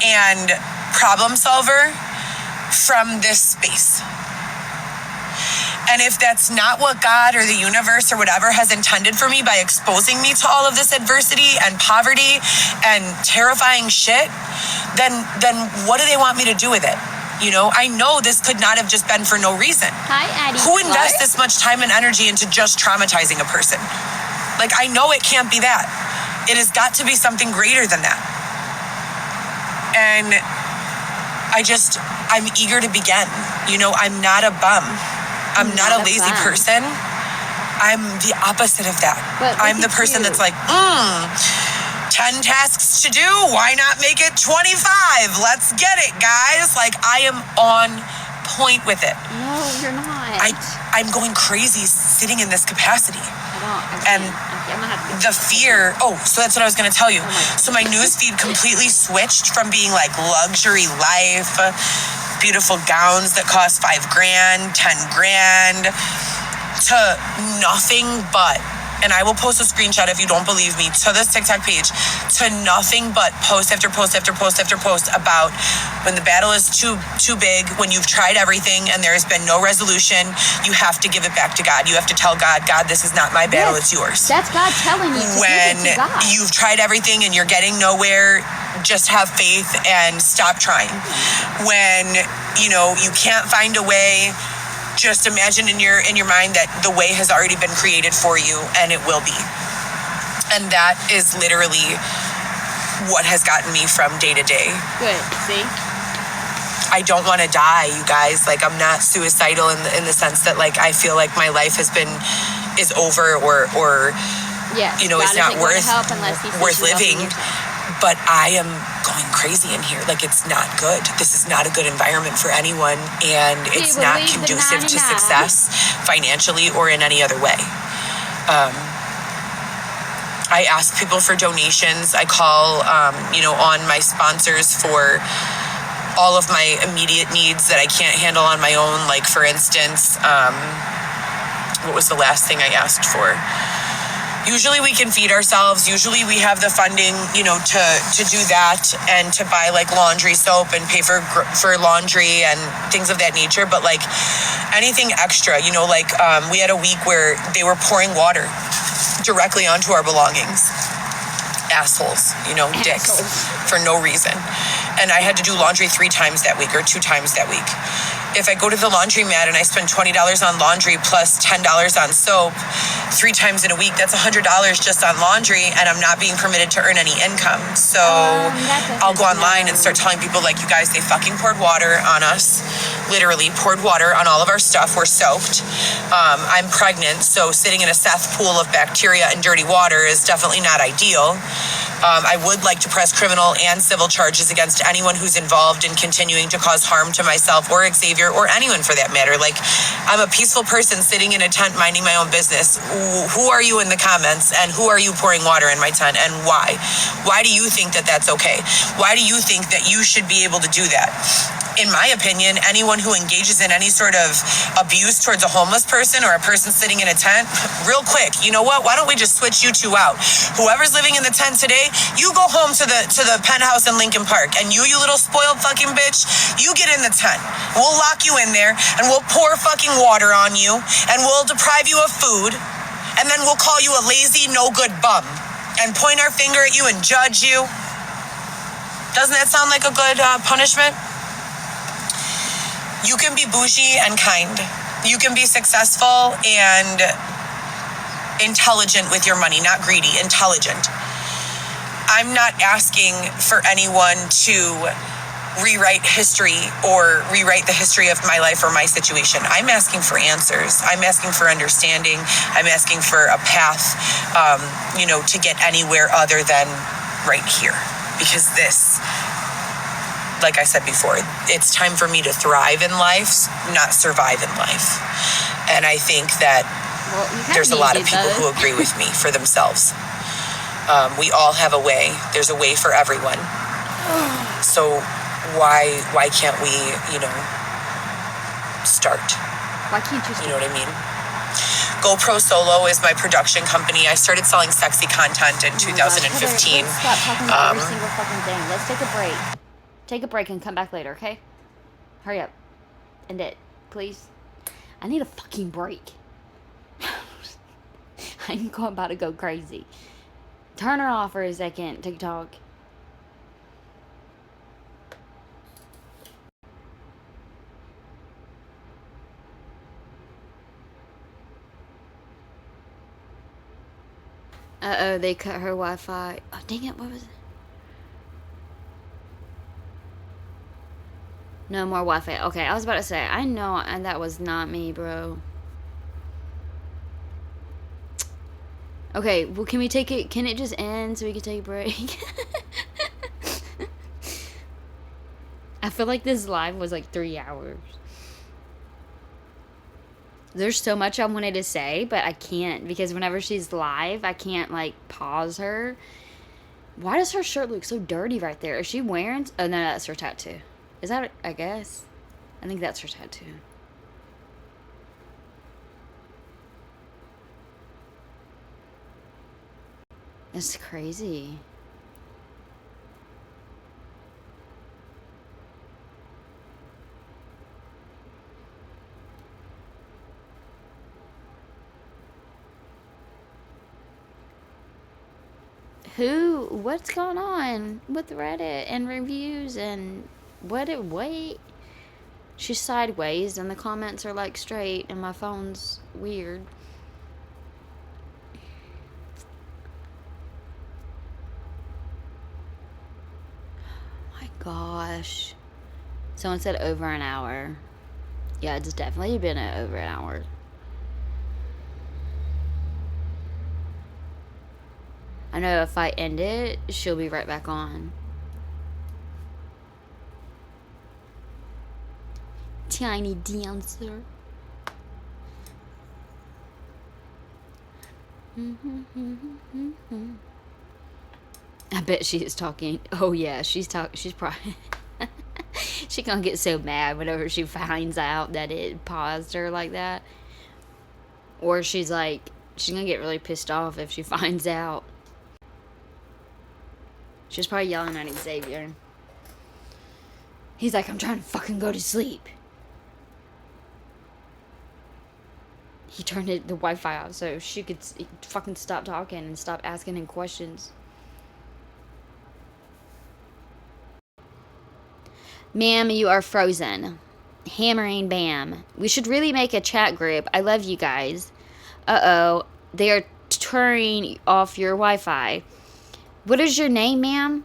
and problem solver from this space. And if that's not what God or the universe or whatever has intended for me by exposing me to all of this adversity and poverty and terrifying shit, then what do they want me to do with it? You know, I know this could not have just been for no reason. Hi, Addie. Who invests this much time and energy into just traumatizing a person? Like, I know it can't be that. It has got to be something greater than that. And I'm eager to begin. You know, I'm not a bum. I'm not a lazy person. I'm the opposite of that. But I'm the person that's like, 10 tasks to do. Why not make it 25? Let's get it, guys. Like, I am on point with it. No, you're not. I'm going crazy sitting in this capacity. I'm And gonna have to the fear, so that's what I was going to tell you. So my news feed completely switched from being like luxury life, beautiful gowns that cost $5,000, $10,000, to nothing but, and I will post a screenshot if you don't believe me, to this TikTok page, to nothing but post after post after post after post about when the battle is too big, when you've tried everything and there has been no resolution, you have to give it back to God. You have to tell God, this is not my battle, it's yours. That's God telling you to When give it to God. you've tried everything and you're getting nowhere, just have faith and stop trying. When, you know, you can't find a way, just imagine in your mind that the way has already been created for you and it will be. And that is literally what has gotten me from day to day. Good, see? I don't want to die, you guys. Like, I'm not suicidal in the sense that, like, I feel like my life is over or Yes, you know, God it's not isn't going to worth help unless he worth sees you living. helping yourself. But I am going crazy in here. Like, it's not good. This is not a good environment for anyone, and it's not believe the conducive to 99? success financially or in any other way. I ask people for donations. I call, on my sponsors for all of my immediate needs that I can't handle on my own. Like, for instance, what was the last thing I asked for? Usually we can feed ourselves. Usually we have the funding, you know, to do that and to buy like laundry soap and pay for laundry and things of that nature. But like anything extra, you know, like we had a week where they were pouring water directly onto our belongings. Assholes, you know, dicks, for no reason. And I had to do laundry 3 times that week or 2 times that week. if I go to the laundromat and I spend $20 on laundry plus $10 on soap 3 times in a week, that's $100 just on laundry, and I'm not being permitted to earn any income. So I'll go online and start telling people, like, you guys, they fucking poured water on us. Literally poured water on all of our stuff. We're soaked. I'm pregnant, so sitting in a cesspool of bacteria and dirty water is definitely not ideal. I would like to press criminal and civil charges against anyone who's involved in continuing to cause harm to myself or Xavier or anyone for that matter. Like, I'm a peaceful person sitting in a tent minding my own business. Who are you in the comments, and who are you pouring water in my tent, and why? Why do you think that that's okay? Why do you think that you should be able to do that? In my opinion, anyone who engages in any sort of abuse towards a homeless person or a person sitting in a tent, real quick, you know what? Why don't we just switch you two out? Whoever's living in the tent today, you go home to the penthouse in Lincoln Park, and you little spoiled fucking bitch, you get in the tent. We'll lock you in there, and we'll pour fucking water on you, and we'll deprive you of food, and then we'll call you a lazy, no good bum, and point our finger at you and judge you. Doesn't that sound like a good punishment? You can be bougie and kind. You can be successful and intelligent with your money, not greedy, intelligent. I'm not asking for anyone to rewrite history or rewrite the history of my life or my situation. I'm asking for answers. I'm asking for understanding. I'm asking for a path, to get anywhere other than right here. Because this, like I said before, it's time for me to thrive in life, not survive in life. And I think that there's a lot of people who agree with me for themselves. We all have a way. There's a way for everyone. So why can't we, start? Why can't you start? You know what I mean? GoPro Solo is my production company. I started selling sexy content in 2015. Let's stop talking about every single fucking thing. Let's take a break. Take a break and come back later, okay? Hurry up. End it, please. I need a fucking break. I'm about to go crazy. Turn her off for a second, TikTok. Uh-oh, they cut her Wi-Fi. Oh, dang it, what was it? No more Wi-Fi. Okay, I was about to say, I know, and that was not me, bro. Okay, well, can we take it, can it just end so we can take a break? I feel like this live was like 3 hours. There's so much I wanted to say, but I can't, because whenever she's live, I can't, like, pause her. Why does her shirt look so dirty right there? Is she wearing... Oh, no, that's her tattoo. Is that... I guess. I think that's her tattoo. That's crazy. What's going on with Reddit and reviews and wait. She's sideways and the comments are like straight and my phone's weird. Oh my gosh. Someone said over an hour. Yeah, it's definitely been over an hour. I know if I end it, she'll be right back on. Tiny dancer. I bet she is talking. Oh yeah, she's probably... She's gonna get so mad whenever she finds out that it paused her like that. Or she's gonna get really pissed off if she finds out. She's probably yelling at Xavier. He's like, I'm trying to fucking go to sleep. He turned the Wi-Fi off so she could fucking stop talking and stop asking him questions. Ma'am, you are frozen. Hammering Bam. We should really make a chat group. I love you guys. Uh-oh. They are turning off your Wi-Fi. What is your name, ma'am?